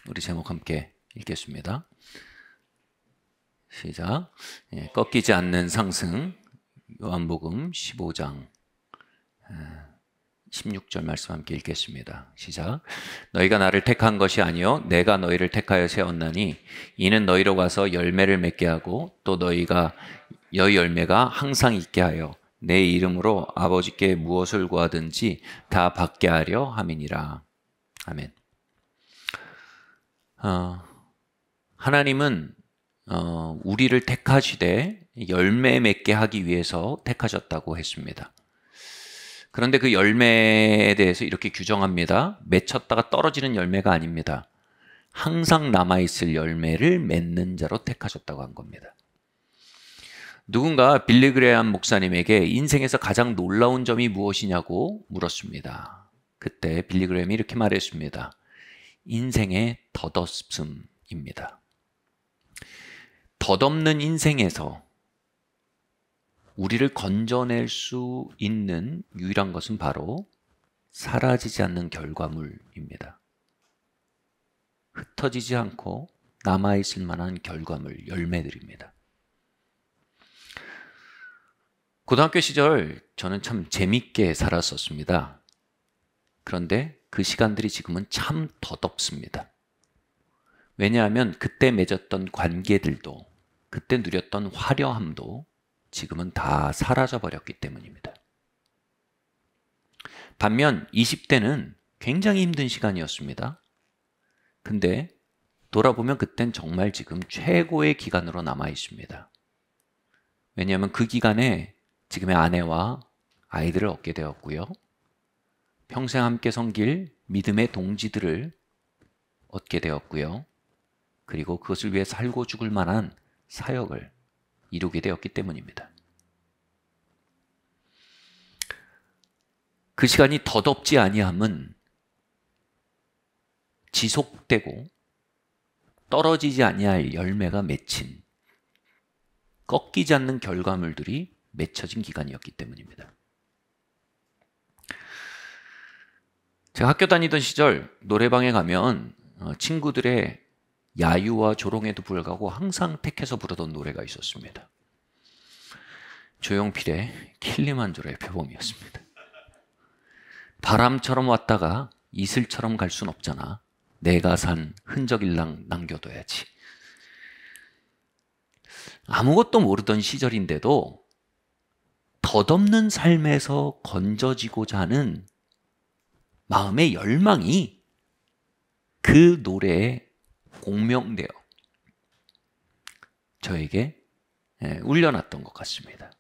우리 제목 함께 읽겠습니다. 시작. 꺾이지 않는 상승. 요한복음 15장 16절 말씀 함께 읽겠습니다. 시작. 너희가 나를 택한 것이 아니요 내가 너희를 택하여 세웠나니 이는 너희로 가서 열매를 맺게 하고 또 너희 열매가 항상 있게 하여 내 이름으로 아버지께 무엇을 구하든지 다 받게 하려 함이니라. 아멘. 하나님은 우리를 택하시되 열매 맺게 하기 위해서 택하셨다고 했습니다. 그런데 그 열매에 대해서 이렇게 규정합니다. 맺혔다가 떨어지는 열매가 아닙니다. 항상 남아있을 열매를 맺는 자로 택하셨다고 한 겁니다. 누군가 빌리 그레이엄 목사님에게 인생에서 가장 놀라운 점이 무엇이냐고 물었습니다. 그때 빌리 그레이엄이 이렇게 말했습니다. 인생의 덧없음입니다. 덧없는 인생에서 우리를 건져낼 수 있는 유일한 것은 바로 사라지지 않는 결과물입니다. 흩어지지 않고 남아있을 만한 결과물, 열매들입니다. 고등학교 시절 저는 참 재밌게 살았었습니다. 그런데 그 시간들이 지금은 참 덧없습니다. 왜냐하면 그때 맺었던 관계들도 그때 누렸던 화려함도 지금은 다 사라져버렸기 때문입니다. 반면 20대는 굉장히 힘든 시간이었습니다. 근데 돌아보면 그땐 정말 지금 최고의 기간으로 남아 있습니다. 왜냐하면 그 기간에 지금의 아내와 아이들을 얻게 되었고요. 평생 함께 섬길 믿음의 동지들을 얻게 되었고요. 그리고 그것을 위해 살고 죽을 만한 사역을 이루게 되었기 때문입니다. 그 시간이 덧없지 아니함은 지속되고 떨어지지 아니할 열매가 맺힌 꺾이지 않는 결과물들이 맺혀진 기간이었기 때문입니다. 제가 학교 다니던 시절 노래방에 가면 친구들의 야유와 조롱에도 불구하고 항상 택해서 부르던 노래가 있었습니다. 조용필의 킬리만자로의 표범이었습니다. 바람처럼 왔다가 이슬처럼 갈 순 없잖아. 내가 산 흔적일랑 남겨둬야지. 아무것도 모르던 시절인데도 덧없는 삶에서 건져지고자 하는 마음의 열망이 그 노래에 공명되어 저에게 울려놨던 것 같습니다.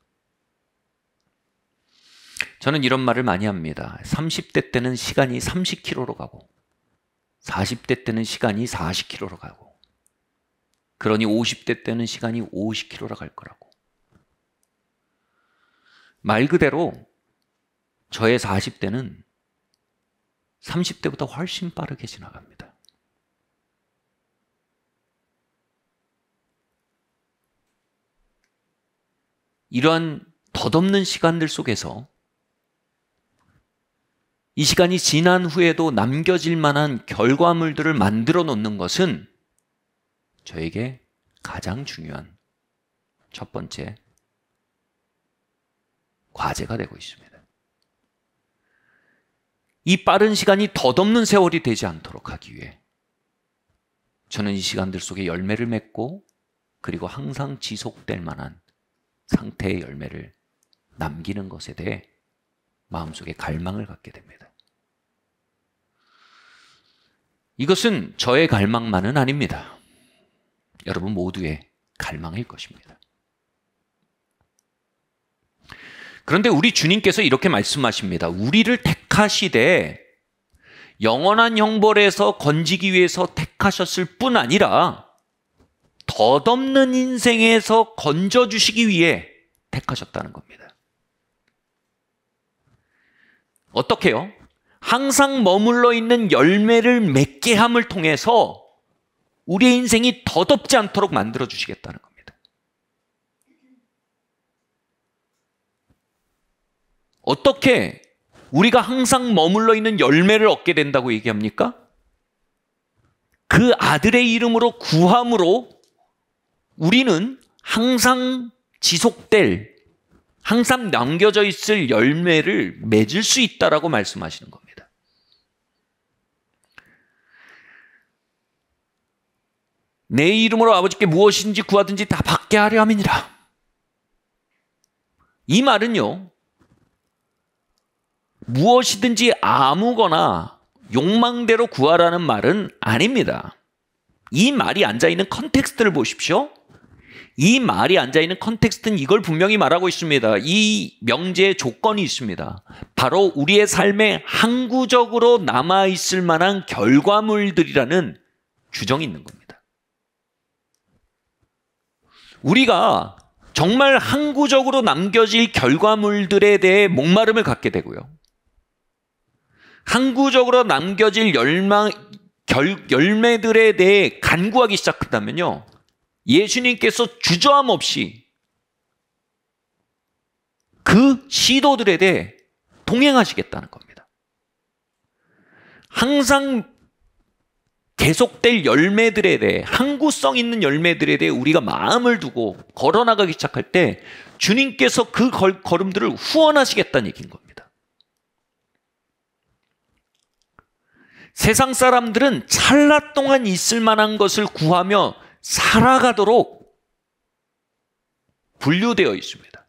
저는 이런 말을 많이 합니다. 30대 때는 시간이 30km로 가고 40대 때는 시간이 40km로 가고 그러니 50대 때는 시간이 50km로 갈 거라고. 말 그대로 저의 40대는 30대보다 훨씬 빠르게 지나갑니다. 이러한 덧없는 시간들 속에서 이 시간이 지난 후에도 남겨질 만한 결과물들을 만들어 놓는 것은 저에게 가장 중요한 첫 번째 과제가 되고 있습니다. 이 빠른 시간이 덧없는 세월이 되지 않도록 하기 위해 저는 이 시간들 속에 열매를 맺고 그리고 항상 지속될 만한 상태의 열매를 남기는 것에 대해 마음속에 갈망을 갖게 됩니다. 이것은 저의 갈망만은 아닙니다. 여러분 모두의 갈망일 것입니다. 그런데 우리 주님께서 이렇게 말씀하십니다. 우리를 택하시되 영원한 형벌에서 건지기 위해서 택하셨을 뿐 아니라 덧없는 인생에서 건져주시기 위해 택하셨다는 겁니다. 어떻게요? 항상 머물러 있는 열매를 맺게 함을 통해서 우리의 인생이 덧없지 않도록 만들어주시겠다는 겁니다. 어떻게 우리가 항상 머물러 있는 열매를 얻게 된다고 얘기합니까? 그 아들의 이름으로 구함으로 우리는 항상 지속될, 항상 남겨져 있을 열매를 맺을 수 있다라고 말씀하시는 겁니다. 내 이름으로 아버지께 무엇인지 구하든지 다 받게 하려 함이니라. 이 말은요, 무엇이든지 아무거나 욕망대로 구하라는 말은 아닙니다. 이 말이 앉아있는 컨텍스트를 보십시오. 이 말이 앉아있는 컨텍스트는 이걸 분명히 말하고 있습니다. 이 명제의 조건이 있습니다. 바로 우리의 삶에 항구적으로 남아있을 만한 결과물들이라는 규정이 있는 겁니다. 우리가 정말 항구적으로 남겨질 결과물들에 대해 목마름을 갖게 되고요. 항구적으로 남겨질 열매들에 대해 간구하기 시작한다면요, 예수님께서 주저함 없이 그 시도들에 대해 동행하시겠다는 겁니다. 항상 계속될 열매들에 대해, 항구성 있는 열매들에 대해 우리가 마음을 두고 걸어나가기 시작할 때 주님께서 그 걸음들을 후원하시겠다는 얘기인 겁니다. 세상 사람들은 찰나 동안 있을 만한 것을 구하며 살아가도록 분류되어 있습니다.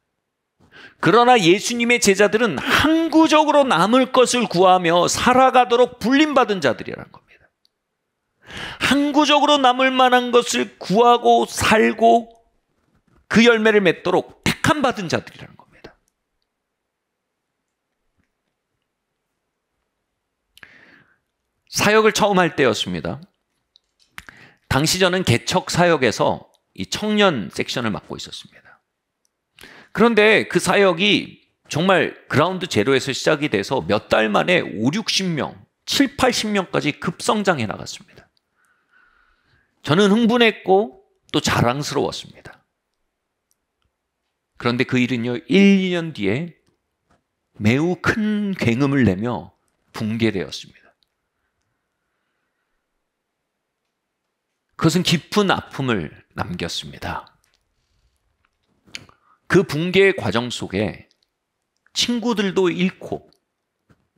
그러나 예수님의 제자들은 항구적으로 남을 것을 구하며 살아가도록 불림받은 자들이라는 겁니다. 항구적으로 남을 만한 것을 구하고 살고 그 열매를 맺도록 택함받은 자들이라는 겁니다. 사역을 처음 할 때였습니다. 당시 저는 개척 사역에서 이 청년 섹션을 맡고 있었습니다. 그런데 그 사역이 정말 그라운드 제로에서 시작이 돼서 몇 달 만에 5, 60명, 7, 80명까지 급성장해 나갔습니다. 저는 흥분했고 또 자랑스러웠습니다. 그런데 그 일은요, 1, 2년 뒤에 매우 큰 굉음을 내며 붕괴되었습니다. 그것은 깊은 아픔을 남겼습니다. 그 붕괴의 과정 속에 친구들도 잃고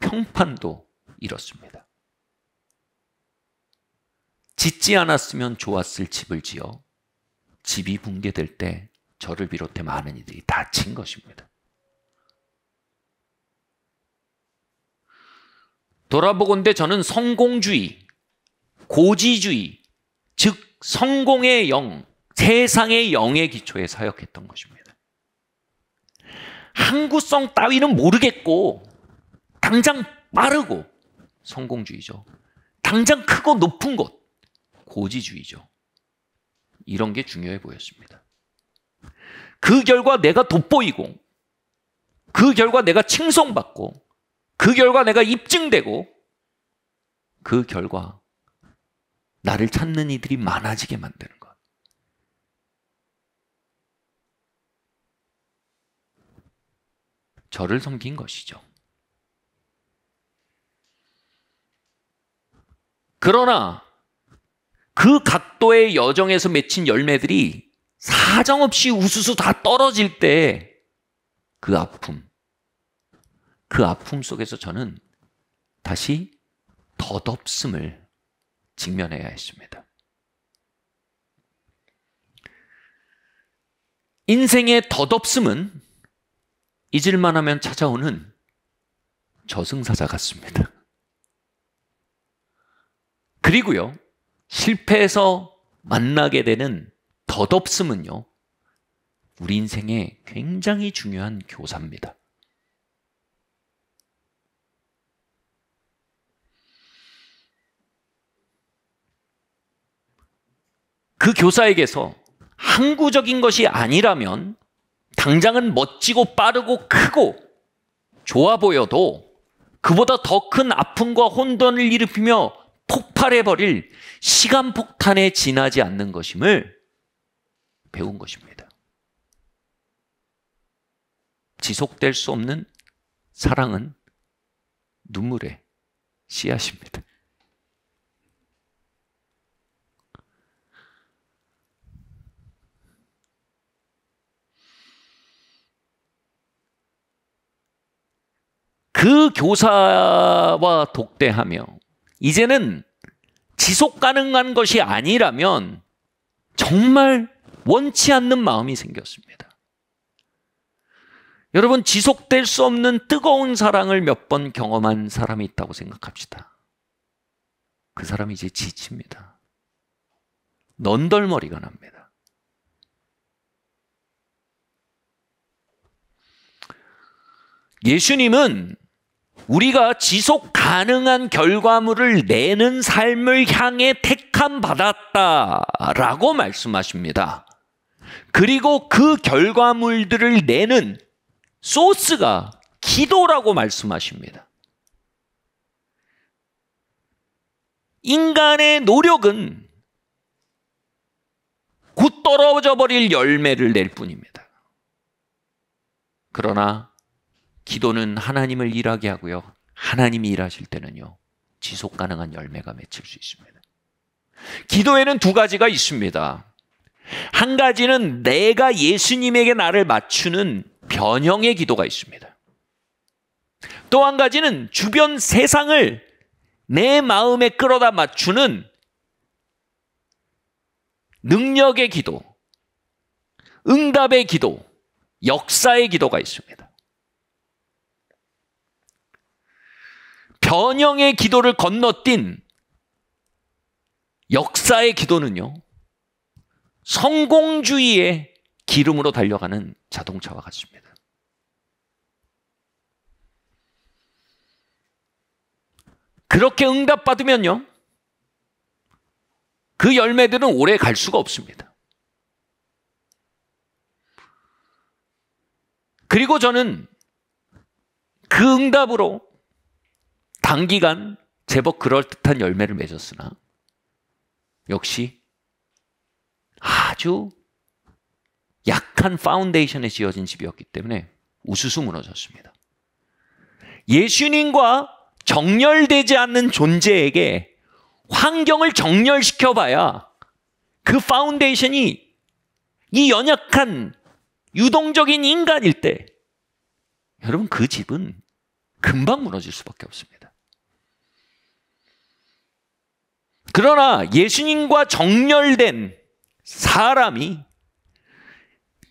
평판도 잃었습니다. 짓지 않았으면 좋았을 집을 지어 집이 붕괴될 때 저를 비롯해 많은 이들이 다친 것입니다. 돌아보건대 저는 성공주의, 고지주의, 즉 성공의 영, 세상의 영의 기초에 사역했던 것입니다. 항구성 따위는 모르겠고 당장 빠르고 성공주의죠. 당장 크고 높은 곳, 고지주의죠. 이런 게 중요해 보였습니다. 그 결과 내가 돋보이고, 그 결과 내가 칭송받고, 그 결과 내가 입증되고, 그 결과 나를 찾는 이들이 많아지게 만드는 것. 저를 섬긴 것이죠. 그러나 그 각도의 여정에서 맺힌 열매들이 사정없이 우수수 다 떨어질 때 그 아픔 속에서 저는 다시 덧없음을 직면해야 했습니다. 인생의 덧없음은 잊을만 하면 찾아오는 저승사자 같습니다. 그리고요, 실패해서 만나게 되는 덧없음은요, 우리 인생에 굉장히 중요한 교사입니다. 그 교사에게서 항구적인 것이 아니라면 당장은 멋지고 빠르고 크고 좋아 보여도 그보다 더 큰 아픔과 혼돈을 일으키며 폭발해버릴 시간폭탄에 지나지 않는 것임을 배운 것입니다. 지속될 수 없는 사랑은 눈물의 씨앗입니다. 그 교사와 독대하며 이제는 지속 가능한 것이 아니라면 정말 원치 않는 마음이 생겼습니다. 여러분, 지속될 수 없는 뜨거운 사랑을 몇 번 경험한 사람이 있다고 생각합시다. 그 사람이 이제 지칩니다. 넌덜머리가 납니다. 예수님은 우리가 지속 가능한 결과물을 내는 삶을 향해 택함 받았다라고 말씀하십니다. 그리고 그 결과물들을 내는 소스가 기도라고 말씀하십니다. 인간의 노력은 곧 떨어져 버릴 열매를 낼 뿐입니다. 그러나 기도는 하나님을 일하게 하고요, 하나님이 일하실 때는요, 지속 가능한 열매가 맺힐 수 있습니다. 기도에는 두 가지가 있습니다. 한 가지는 내가 예수님에게 나를 맞추는 변형의 기도가 있습니다. 또 한 가지는 주변 세상을 내 마음에 끌어다 맞추는 능력의 기도, 응답의 기도, 역사의 기도가 있습니다. 변형의 기도를 건너뛴 역사의 기도는요, 성공주의의 기름으로 달려가는 자동차와 같습니다. 그렇게 응답받으면요, 그 열매들은 오래 갈 수가 없습니다. 그리고 저는 그 응답으로 단기간 제법 그럴듯한 열매를 맺었으나 역시 아주 약한 파운데이션에 지어진 집이었기 때문에 우수수 무너졌습니다. 예수님과 정렬되지 않는 존재에게 환경을 정렬시켜봐야 그 파운데이션이 이 연약한 유동적인 인간일 때, 여러분, 그 집은 금방 무너질 수밖에 없습니다. 그러나 예수님과 정렬된 사람이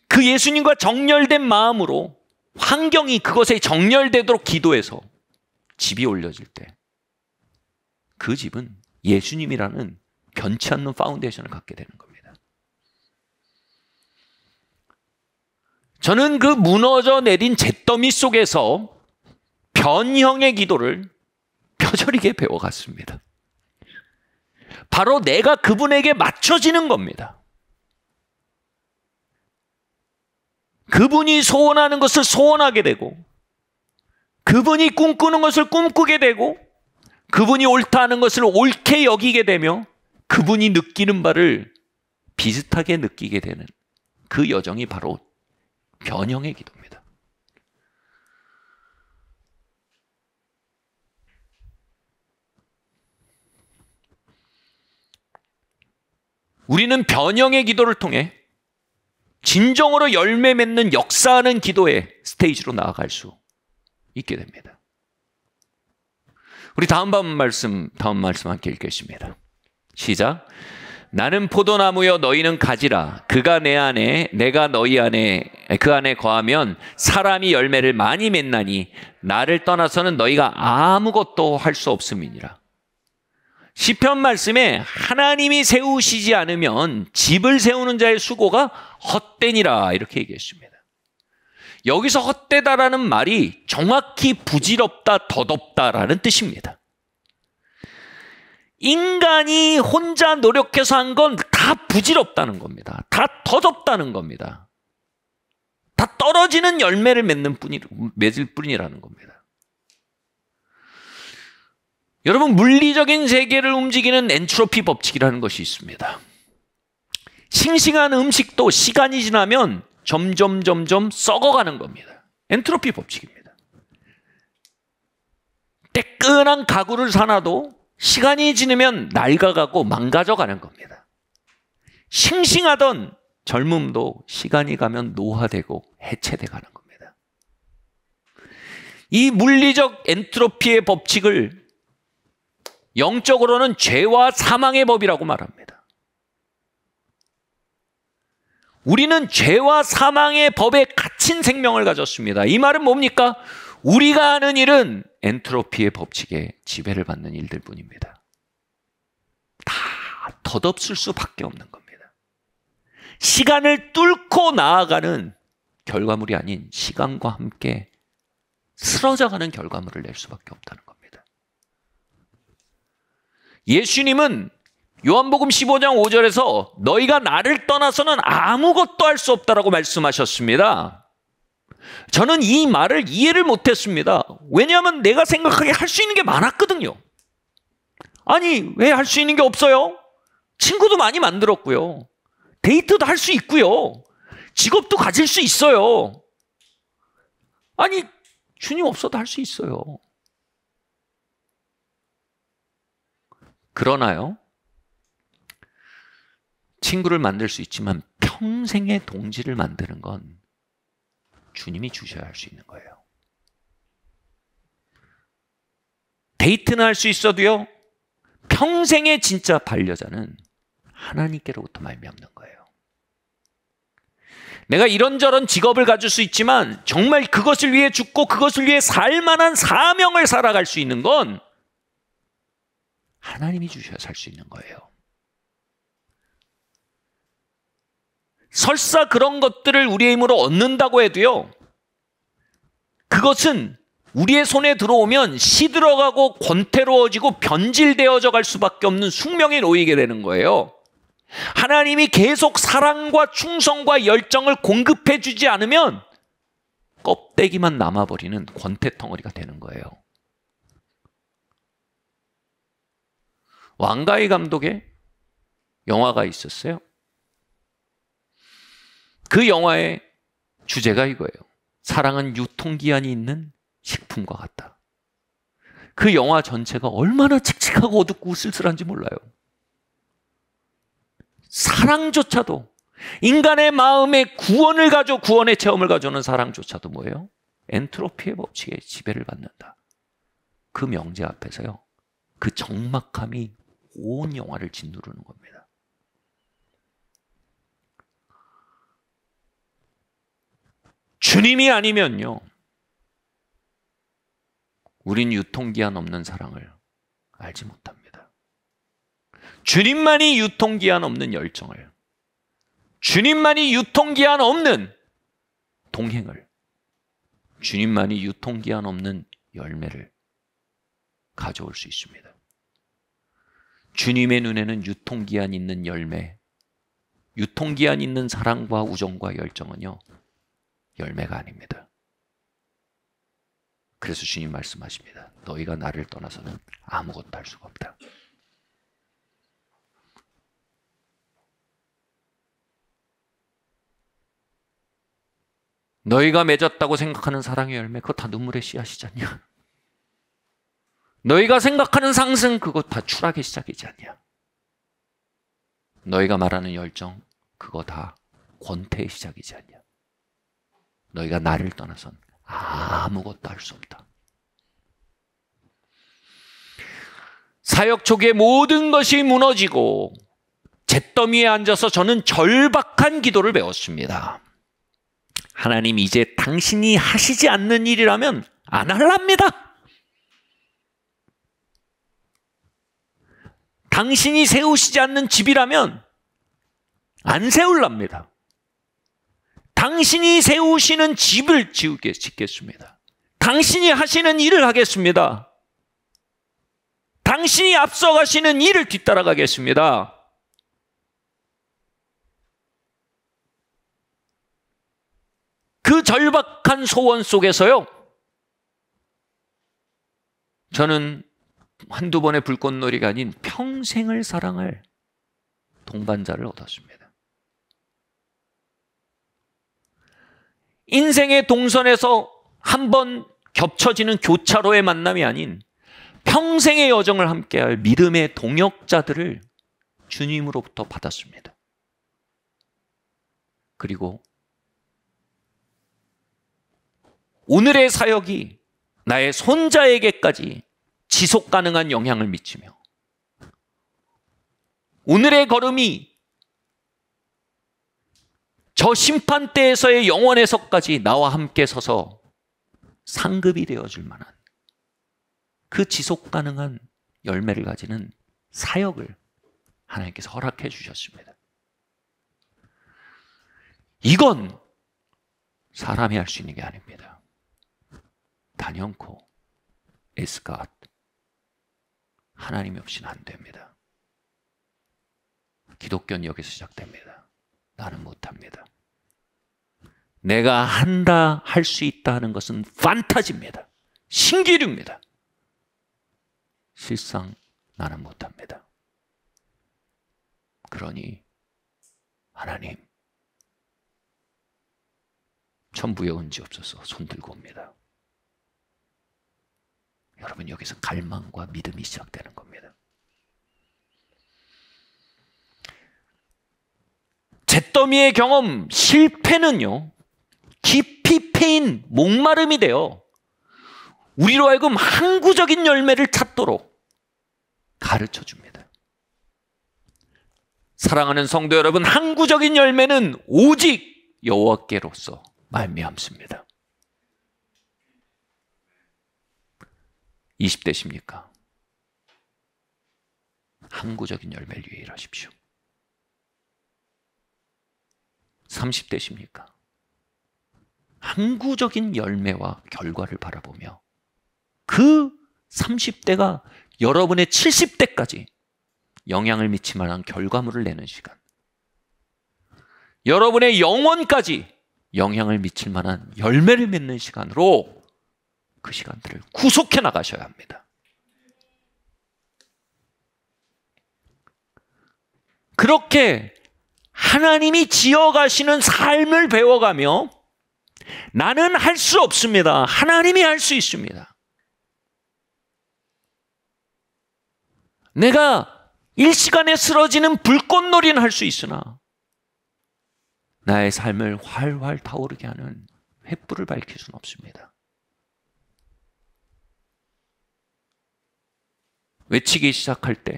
그 예수님과 정렬된 마음으로 환경이 그것에 정렬되도록 기도해서 집이 올려질 때, 그 집은 예수님이라는 변치 않는 파운데이션을 갖게 되는 겁니다. 저는 그 무너져 내린 잿더미 속에서 변형의 기도를 뼈저리게 배워갔습니다. 바로 내가 그분에게 맞춰지는 겁니다. 그분이 소원하는 것을 소원하게 되고, 그분이 꿈꾸는 것을 꿈꾸게 되고, 그분이 옳다 하는 것을 옳게 여기게 되며, 그분이 느끼는 바를 비슷하게 느끼게 되는 그 여정이 바로 변형의 기도입니다. 우리는 변형의 기도를 통해 진정으로 열매 맺는 역사하는 기도의 스테이지로 나아갈 수 있게 됩니다. 우리 다음 말씀 함께 읽겠습니다. 시작. 나는 포도나무여 너희는 가지라. 그가 내 안에 내가 너희 안에 그 안에 거하면 사람이 열매를 많이 맺나니 나를 떠나서는 너희가 아무것도 할 수 없음이니라. 시편 말씀에 하나님이 세우시지 않으면 집을 세우는 자의 수고가 헛되니라 이렇게 얘기했습니다. 여기서 헛되다라는 말이 정확히 부질없다, 덧없다라는 뜻입니다. 인간이 혼자 노력해서 한 건 다 부질없다는 겁니다. 다 덧없다는 겁니다. 다 떨어지는 열매를 맺을 뿐이라는 겁니다. 여러분, 물리적인 세계를 움직이는 엔트로피 법칙이라는 것이 있습니다. 싱싱한 음식도 시간이 지나면 점점 썩어가는 겁니다. 엔트로피 법칙입니다. 뜨끈한 가구를 사놔도 시간이 지나면 낡아가고 망가져가는 겁니다. 싱싱하던 젊음도 시간이 가면 노화되고 해체돼 가는 겁니다. 이 물리적 엔트로피의 법칙을 영적으로는 죄와 사망의 법이라고 말합니다. 우리는 죄와 사망의 법에 갇힌 생명을 가졌습니다. 이 말은 뭡니까? 우리가 하는 일은 엔트로피의 법칙에 지배를 받는 일들 뿐입니다. 다 덧없을 수밖에 없는 겁니다. 시간을 뚫고 나아가는 결과물이 아닌 시간과 함께 쓰러져가는 결과물을 낼 수밖에 없다는 겁니다. 예수님은 요한복음 15장 5절에서 너희가 나를 떠나서는 아무것도 할 수 없다라고 말씀하셨습니다. 저는 이 말을 이해를 못했습니다. 왜냐하면 내가 생각하기에 할 수 있는 게 많았거든요. 아니, 왜 할 수 있는 게 없어요? 친구도 많이 만들었고요. 데이트도 할 수 있고요. 직업도 가질 수 있어요. 아니, 주님 없어도 할 수 있어요. 그러나요, 친구를 만들 수 있지만 평생의 동지를 만드는 건 주님이 주셔야 할 수 있는 거예요. 데이트는 할 수 있어도요, 평생의 진짜 반려자는 하나님께로부터 말미암는 거예요. 내가 이런저런 직업을 가질 수 있지만 정말 그것을 위해 죽고 그것을 위해 살 만한 사명을 살아갈 수 있는 건 하나님이 주셔야 살 수 있는 거예요. 설사 그런 것들을 우리의 힘으로 얻는다고 해도요, 그것은 우리의 손에 들어오면 시들어가고 권태로워지고 변질되어져 갈 수밖에 없는 숙명에 놓이게 되는 거예요. 하나님이 계속 사랑과 충성과 열정을 공급해 주지 않으면 껍데기만 남아버리는 권태덩어리가 되는 거예요. 왕가희 감독의 영화가 있었어요. 그 영화의 주제가 이거예요. 사랑은 유통기한이 있는 식품과 같다. 그 영화 전체가 얼마나 칙칙하고 어둡고 쓸쓸한지 몰라요. 사랑조차도, 인간의 마음에 구원의 체험을 가져오는 사랑조차도 뭐예요? 엔트로피의 법칙에 지배를 받는다. 그 명제 앞에서요, 그 적막함이 온 영화를 짓누르는 겁니다. 주님이 아니면요, 우린 유통기한 없는 사랑을 알지 못합니다. 주님만이 유통기한 없는 열정을, 주님만이 유통기한 없는 동행을, 주님만이 유통기한 없는 열매를 가져올 수 있습니다. 주님의 눈에는 유통기한 있는 열매, 유통기한 있는 사랑과 우정과 열정은요, 열매가 아닙니다. 그래서 주님 말씀하십니다. 너희가 나를 떠나서는 아무것도 할 수가 없다. 너희가 맺었다고 생각하는 사랑의 열매, 그거 다 눈물의 씨앗이지 않냐? 너희가 생각하는 상승, 그거 다 추락의 시작이지 않냐? 너희가 말하는 열정, 그거 다 권태의 시작이지 않냐? 너희가 나를 떠나선 아무것도 할 수 없다. 사역 초기에 모든 것이 무너지고 잿더미에 앉아서 저는 절박한 기도를 배웠습니다. 하나님, 이제 당신이 하시지 않는 일이라면 안 할랍니다. 당신이 세우시지 않는 집이라면 안 세울랍니다. 당신이 세우시는 집을 짓겠습니다. 당신이 하시는 일을 하겠습니다. 당신이 앞서가시는 일을 뒤따라가겠습니다. 그 절박한 소원 속에서요, 저는 한두 번의 불꽃놀이가 아닌 평생을 사랑할 동반자를 얻었습니다. 인생의 동선에서 한번 겹쳐지는 교차로의 만남이 아닌 평생의 여정을 함께할 믿음의 동역자들을 주님으로부터 받았습니다. 그리고 오늘의 사역이 나의 손자에게까지 지속 가능한 영향을 미치며 오늘의 걸음이 저 심판대에서의 영원에서까지 나와 함께 서서 상급이 되어줄 만한 그 지속 가능한 열매를 가지는 사역을 하나님께서 허락해 주셨습니다. 이건 사람이 할 수 있는 게 아닙니다. 단연코 It's God. 하나님이 없이는 안 됩니다. 기독교는 여기서 시작됩니다. 나는 못합니다. 내가 한다, 할 수 있다 하는 것은 판타지입니다. 신기류입니다. 실상 나는 못합니다. 그러니 하나님, 천부에 온지 없어서 손 들고 옵니다. 여러분, 여기서 갈망과 믿음이 시작되는 겁니다. 잿더미의 경험, 실패는요, 깊이 패인 목마름이 되어 우리로 하여금 항구적인 열매를 찾도록 가르쳐 줍니다. 사랑하는 성도 여러분, 항구적인 열매는 오직 여호와께로서 말미암습니다. 20대십니까? 항구적인 열매를 위해 일하십시오. 30대십니까? 항구적인 열매와 결과를 바라보며 그 30대가 여러분의 70대까지 영향을 미칠 만한 결과물을 내는 시간, 여러분의 영혼까지 영향을 미칠 만한 열매를 맺는 시간으로 그 시간들을 구속해 나가셔야 합니다. 그렇게 하나님이 지어가시는 삶을 배워가며 나는 할 수 없습니다. 하나님이 할 수 있습니다. 내가 일시간에 쓰러지는 불꽃놀이는 할 수 있으나 나의 삶을 활활 타오르게 하는 횃불을 밝힐 수는 없습니다. 외치기 시작할 때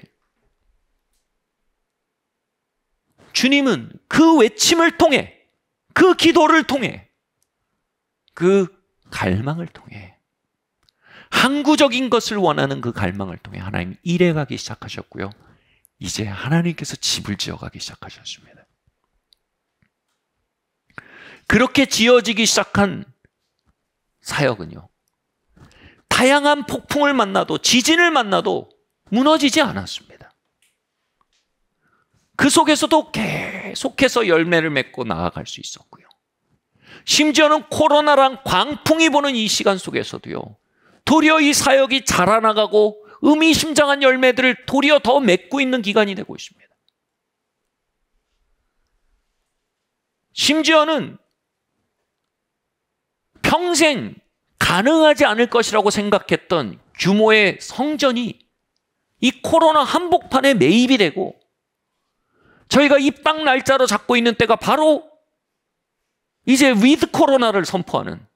주님은 그 외침을 통해, 그 기도를 통해, 그 갈망을 통해, 항구적인 것을 원하는 그 갈망을 통해 하나님 일해가기 시작하셨고요. 이제 하나님께서 집을 지어가기 시작하셨습니다. 그렇게 지어지기 시작한 사역은요, 다양한 폭풍을 만나도, 지진을 만나도 무너지지 않았습니다. 그 속에서도 계속해서 열매를 맺고 나아갈 수 있었고요. 심지어는 코로나랑 광풍이 부는 이 시간 속에서도요, 도리어 이 사역이 자라나가고 의미심장한 열매들을 도리어 더 맺고 있는 기간이 되고 있습니다. 심지어는 평생 가능하지 않을 것이라고 생각했던 규모의 성전이 이 코로나 한복판에 매입이 되고 저희가 입당 날짜로 잡고 있는 때가 바로 이제 위드 코로나를 선포하는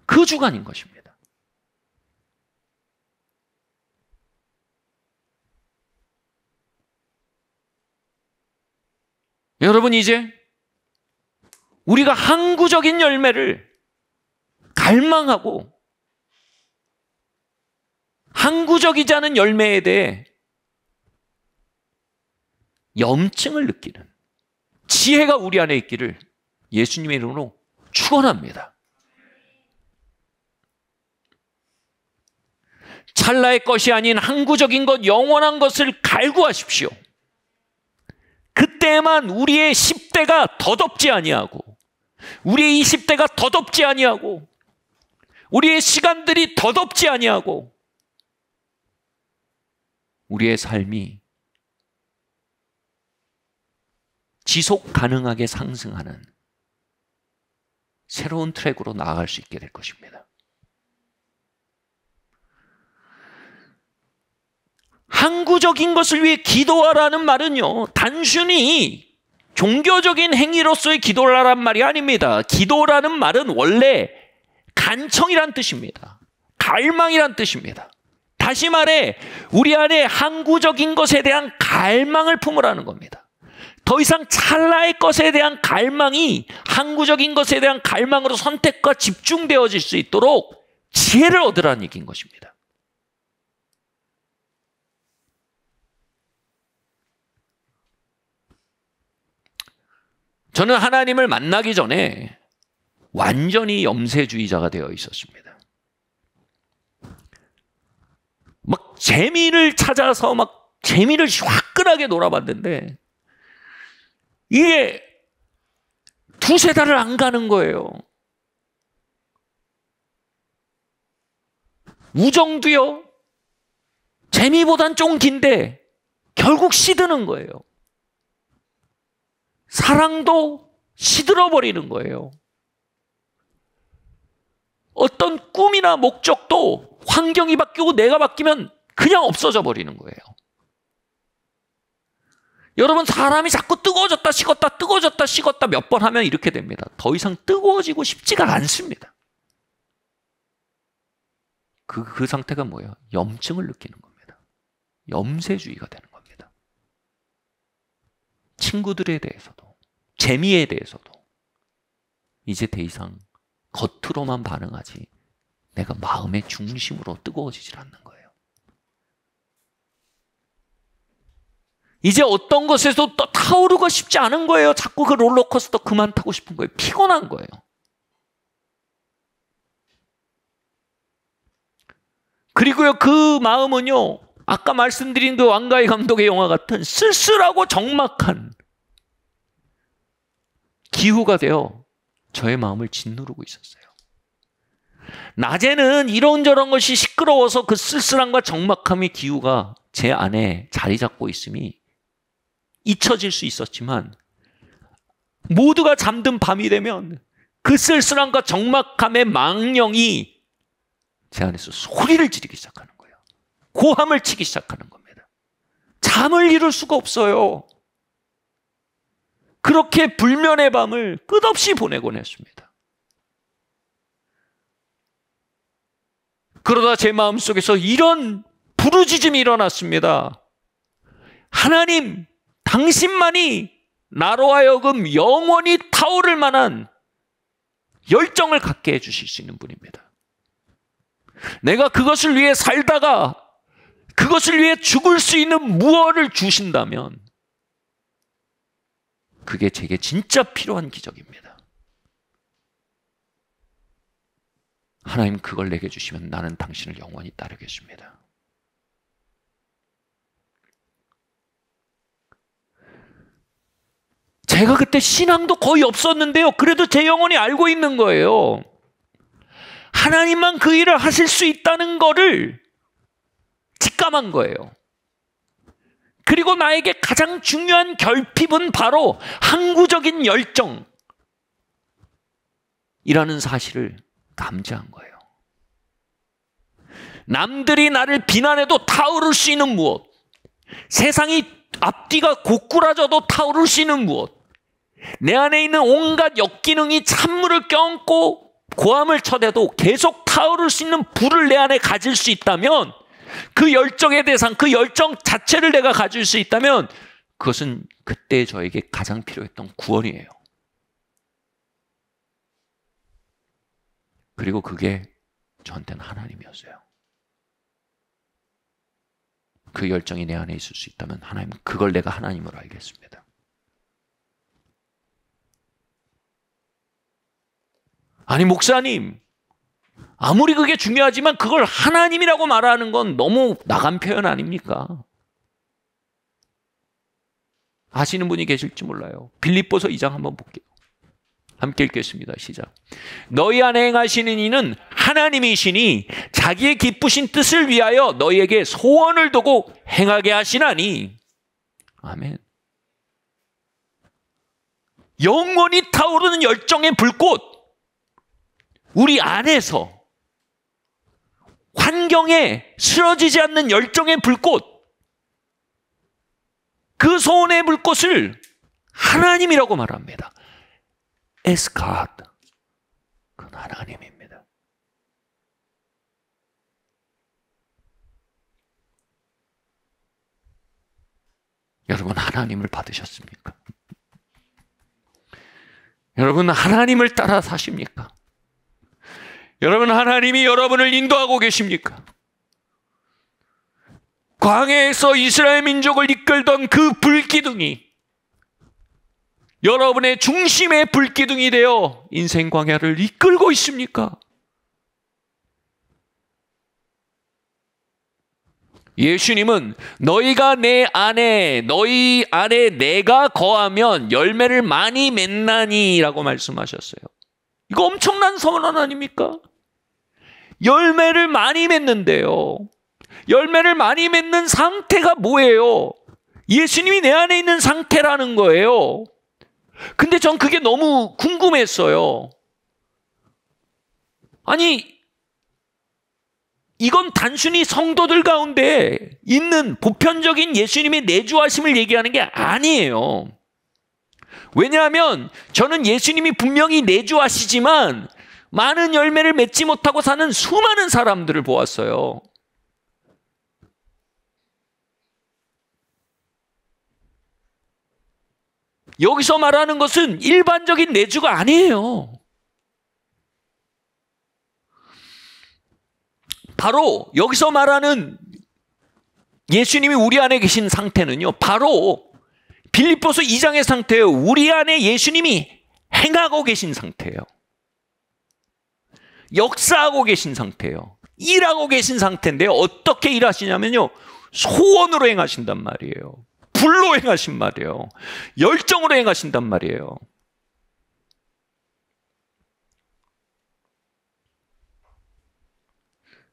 그 주간인 것입니다. 여러분, 이제 우리가 항구적인 열매를 갈망하고 항구적이지 않은 열매에 대해 염증을 느끼는 지혜가 우리 안에 있기를 예수님의 이름으로 축원합니다. 찰나의 것이 아닌 항구적인 것, 영원한 것을 갈구하십시오. 그때만 우리의 10대가 더덥지 아니하고, 우리의 20대가 더덥지 아니하고, 우리의 시간들이 더덥지 아니하고, 우리의 삶이 지속 가능하게 상승하는 새로운 트랙으로 나아갈 수 있게 될 것입니다. 항구적인 것을 위해 기도하라는 말은요, 단순히 종교적인 행위로서의 기도를 하라는 말이 아닙니다. 기도라는 말은 원래 간청이란 뜻입니다. 갈망이란 뜻입니다. 다시 말해 우리 안에 항구적인 것에 대한 갈망을 품으라는 겁니다. 더 이상 찰나의 것에 대한 갈망이 항구적인 것에 대한 갈망으로 선택과 집중되어질 수 있도록 지혜를 얻으라는 얘기인 것입니다. 저는 하나님을 만나기 전에 완전히 염세주의자가 되어 있었습니다. 막 재미를 찾아서 막 재미를 화끈하게 놀아봤는데 이게 두세 달을 안 가는 거예요. 우정도요, 재미보단 좀 긴데 결국 시드는 거예요. 사랑도 시들어버리는 거예요. 어떤 꿈이나 목적도 환경이 바뀌고 내가 바뀌면 그냥 없어져 버리는 거예요. 여러분, 사람이 자꾸 뜨거워졌다 식었다 뜨거워졌다 식었다 몇 번 하면 이렇게 됩니다. 더 이상 뜨거워지고 싶지가 않습니다. 그 상태가 뭐예요? 염증을 느끼는 겁니다. 염세주의가 되는 겁니다. 친구들에 대해서도 재미에 대해서도 이제 더 이상 겉으로만 반응하지 내가 마음의 중심으로 뜨거워지질 않는 거예요. 이제 어떤 것에서 또 타오르고 싶지 않은 거예요. 자꾸 그 롤러코스터 그만 타고 싶은 거예요. 피곤한 거예요. 그리고요, 그 마음은요, 아까 말씀드린 그 왕가의 감독의 영화 같은 쓸쓸하고 적막한 기후가 되어 저의 마음을 짓누르고 있었어요. 낮에는 이런저런 것이 시끄러워서 그 쓸쓸함과 적막함의 기후가 제 안에 자리 잡고 있음이 잊혀질 수 있었지만 모두가 잠든 밤이 되면 그 쓸쓸함과 적막함의 망령이 제 안에서 소리를 지르기 시작하는 거예요. 고함을 치기 시작하는 겁니다. 잠을 이룰 수가 없어요. 그렇게 불면의 밤을 끝없이 보내곤 했습니다. 그러다 제 마음속에서 이런 부르짖음이 일어났습니다. 하나님, 당신만이 나로 하여금 영원히 타오를 만한 열정을 갖게 해주실 수 있는 분입니다. 내가 그것을 위해 살다가 그것을 위해 죽을 수 있는 무엇을 주신다면 그게 제게 진짜 필요한 기적입니다. 하나님, 그걸 내게 주시면 나는 당신을 영원히 따르겠습니다. 제가 그때 신앙도 거의 없었는데요, 그래도 제 영혼이 알고 있는 거예요. 하나님만 그 일을 하실 수 있다는 거를 직감한 거예요. 그리고 나에게 가장 중요한 결핍은 바로 항구적인 열정이라는 사실을 감지한 거예요. 남들이 나를 비난해도 타오를 수 있는 무엇, 세상이 앞뒤가 고꾸라져도 타오를 수 있는 무엇, 내 안에 있는 온갖 역기능이 찬물을 껴안고 고함을 쳐대도 계속 타오를 수 있는 불을 내 안에 가질 수 있다면, 그 열정의 대상, 그 열정 자체를 내가 가질 수 있다면 그것은 그때 저에게 가장 필요했던 구원이에요. 그리고 그게 저한테는 하나님이었어요. 그 열정이 내 안에 있을 수 있다면 하나님, 그걸 내가 하나님으로 알겠습니다. 아니, 목사님, 아무리 그게 중요하지만 그걸 하나님이라고 말하는 건 너무 나간 표현 아닙니까? 아시는 분이 계실지 몰라요. 빌립보서 2장 한번 볼게요. 함께 읽겠습니다. 시작. 너희 안에 행하시는 이는 하나님이시니 자기의 기쁘신 뜻을 위하여 너희에게 소원을 두고 행하게 하시나니. 아멘. 영원히 타오르는 열정의 불꽃, 우리 안에서 환경에 쓰러지지 않는 열정의 불꽃, 그 소원의 불꽃을 하나님이라고 말합니다. As God. 그건 하나님입니다. 여러분, 하나님을 받으셨습니까? 여러분, 하나님을 따라 사십니까? 여러분, 하나님이 여러분을 인도하고 계십니까? 광야에서 이스라엘 민족을 이끌던 그 불기둥이 여러분의 중심의 불기둥이 되어 인생 광야를 이끌고 있습니까? 예수님은 너희가 내 안에, 너희 안에 내가 거하면 열매를 많이 맺나니 라고 말씀하셨어요. 이거 엄청난 선언 아닙니까? 열매를 많이 맺는데요. 열매를 많이 맺는 상태가 뭐예요? 예수님이 내 안에 있는 상태라는 거예요. 근데 전 그게 너무 궁금했어요. 아니, 이건 단순히 성도들 가운데 있는 보편적인 예수님의 내주하심을 얘기하는 게 아니에요. 왜냐하면 저는 예수님이 분명히 내주하시지만 많은 열매를 맺지 못하고 사는 수많은 사람들을 보았어요. 여기서 말하는 것은 일반적인 내주가 아니에요. 바로 여기서 말하는 예수님이 우리 안에 계신 상태는요, 바로 빌립보서 2장의 상태예요. 우리 안에 예수님이 행하고 계신 상태예요. 역사하고 계신 상태예요. 일하고 계신 상태인데요. 어떻게 일하시냐면요, 소원으로 행하신단 말이에요. 불로 행하신 말이에요. 열정으로 행하신단 말이에요.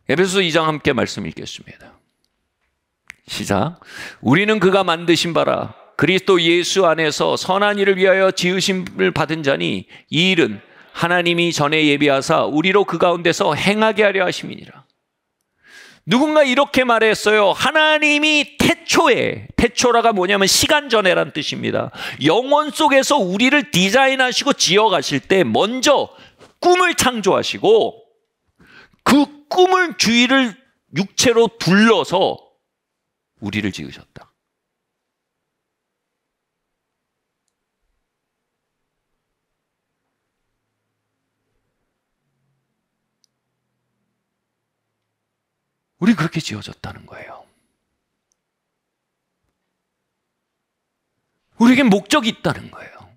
에베소서 2장 함께 말씀 읽겠습니다. 시작. 우리는 그가 만드신 바라 그리스도 예수 안에서 선한 일을 위하여 지으심을 받은 자니 이 일은 하나님이 전에 예비하사 우리로 그 가운데서 행하게 하려 하심이니라. 누군가 이렇게 말했어요. 하나님이 태초라가 뭐냐면 시간 전에란 뜻입니다. 영원 속에서 우리를 디자인하시고 지어가실 때 먼저 꿈을 창조하시고 그 꿈을 주위를 육체로 둘러서 우리를 지으셨다. 우리 그렇게 지어졌다는 거예요. 우리에게 목적이 있다는 거예요.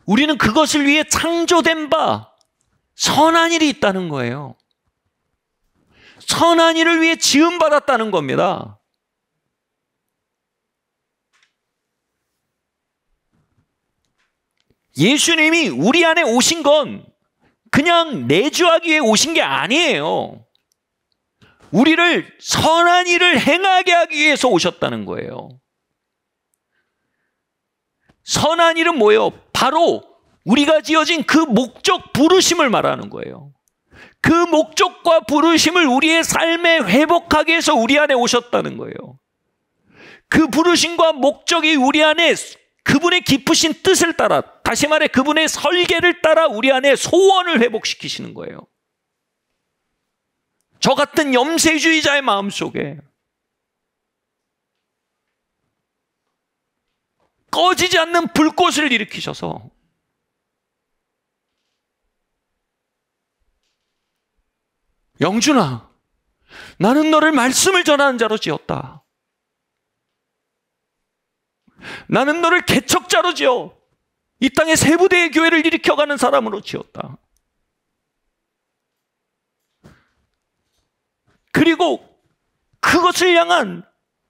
우리는 그것을 위해 창조된 바 선한 일이 있다는 거예요. 선한 일을 위해 지음받았다는 겁니다. 예수님이 우리 안에 오신 건 그냥 내주하기 위해 오신 게 아니에요. 우리를 선한 일을 행하게 하기 위해서 오셨다는 거예요. 선한 일은 뭐예요? 바로 우리가 지어진 그 목적, 부르심을 말하는 거예요. 그 목적과 부르심을 우리의 삶에 회복하기 위해서 우리 안에 오셨다는 거예요. 그 부르심과 목적이 우리 안에 그분의 깊으신 뜻을 따라, 다시 말해 그분의 설계를 따라 우리 안에 소원을 회복시키시는 거예요. 저 같은 염세주의자의 마음속에 꺼지지 않는 불꽃을 일으키셔서 영준아, 나는 너를 말씀을 전하는 자로 지었다. 나는 너를 개척자로 지어 이 땅에 세 부대의 교회를 일으켜가는 사람으로 지었다. 그리고 그것을 향한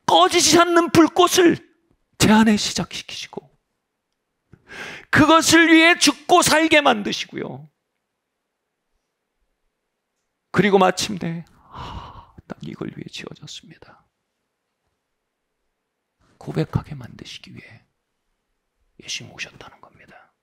꺼지지 않는 불꽃을 제 안에 시작시키시고 그것을 위해 죽고 살게 만드시고요. 그리고 마침내 난 이걸 위해 지어졌습니다. 고백하게 만드시기 위해 예수님 오셨다는 겁니다.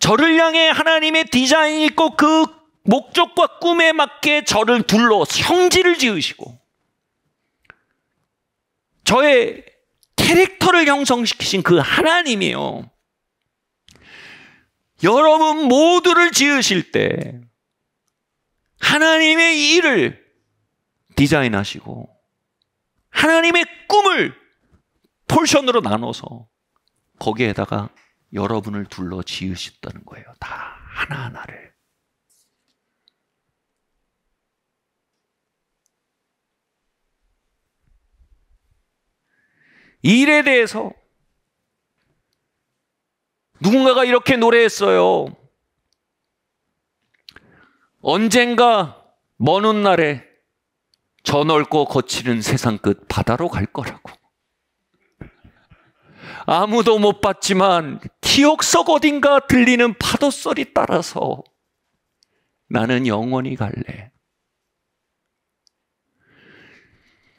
저를 향해 하나님의 디자인이 있고 그 목적과 꿈에 맞게 저를 둘러 형질을 지으시고 저의 캐릭터를 형성시키신 그 하나님이요. 여러분 모두를 지으실 때 하나님의 일을 디자인하시고 하나님의 꿈을 폴션으로 나눠서 거기에다가 여러분을 둘러 지으셨다는 거예요. 다 하나하나를. 이 일에 대해서 누군가가 이렇게 노래했어요. 언젠가 먼 훗날에 저 넓고 거칠은 세상 끝 바다로 갈 거라고. 아무도 못 봤지만 기억 속 어딘가 들리는 파도 소리 따라서 나는 영원히 갈래.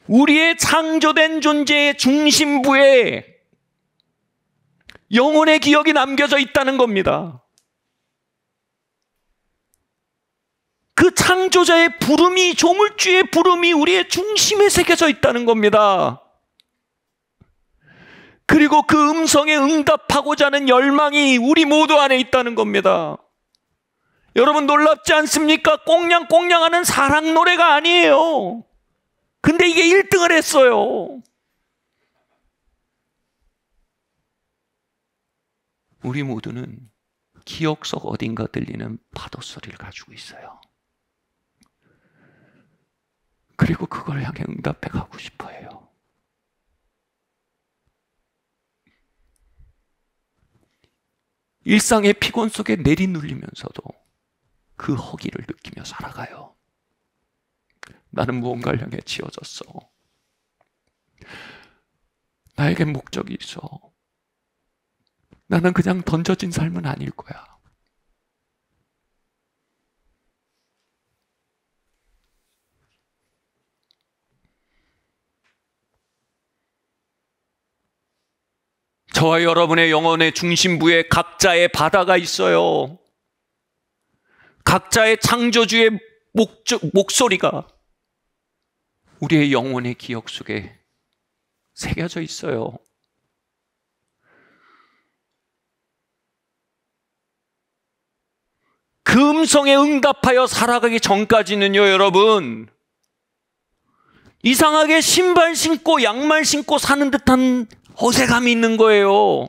우리의 창조된 존재의 중심부에 영혼의 기억이 남겨져 있다는 겁니다. 그 창조자의 부름이, 조물주의 부름이 우리의 중심에 새겨져 있다는 겁니다. 그리고 그 음성에 응답하고자 하는 열망이 우리 모두 안에 있다는 겁니다. 여러분 놀랍지 않습니까? 꽁냥꽁냥하는 사랑 노래가 아니에요. 근데 이게 1등을 했어요. 우리 모두는 기억 속 어딘가 들리는 파도 소리를 가지고 있어요. 그리고 그걸 향해 응답해 가고 싶어 해요. 일상의 피곤 속에 내리눌리면서도 그 허기를 느끼며 살아가요. 나는 무언가를 향해 지어졌어. 나에겐 목적이 있어. 나는 그냥 던져진 삶은 아닐 거야. 저와 여러분의 영혼의 중심부에 각자의 바다가 있어요. 각자의 창조주의 목소리가 우리의 영혼의 기억 속에 새겨져 있어요. 그 음성에 응답하여 살아가기 전까지는요, 여러분, 이상하게 신발 신고 양말 신고 사는 듯한 어색함이 있는 거예요.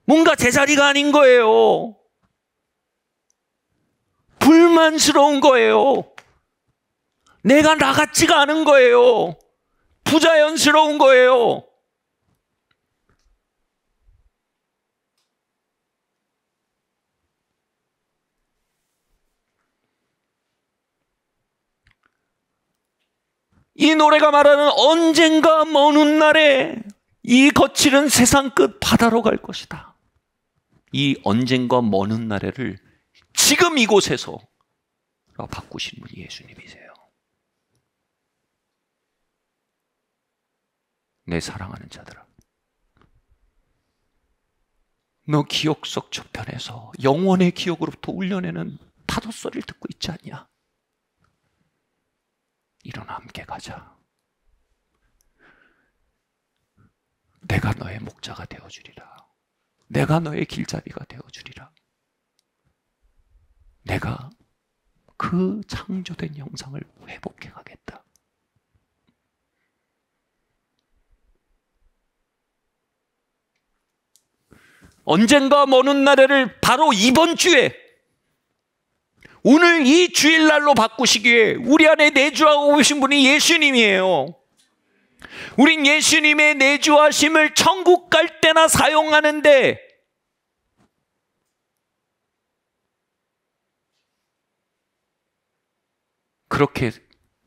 뭔가 제자리가 아닌 거예요. 불만스러운 거예요. 내가 나 같지가 않은 거예요. 부자연스러운 거예요. 이 노래가 말하는 언젠가 먼 훗날에 이 거칠은 세상 끝 바다로 갈 것이다. 이 언젠가 먼 훗날에를 지금 이곳에서 바꾸신 분이 예수님이세요. 내 사랑하는 자들아, 너 기억 속 저편에서 영원의 기억으로부터 울려내는 파도 소리를 듣고 있지 않냐? 일어나 함께 가자. 내가 너의 목자가 되어주리라. 내가 너의 길잡이가 되어주리라. 내가 그 창조된 형상을 회복해 가겠다. 언젠가 먼 훗날에를 바로 이번 주에, 오늘 이 주일날로 바꾸시기에 우리 안에 내주하고 계신 분이 예수님이에요. 우린 예수님의 내주하심을 천국 갈 때나 사용하는데 그렇게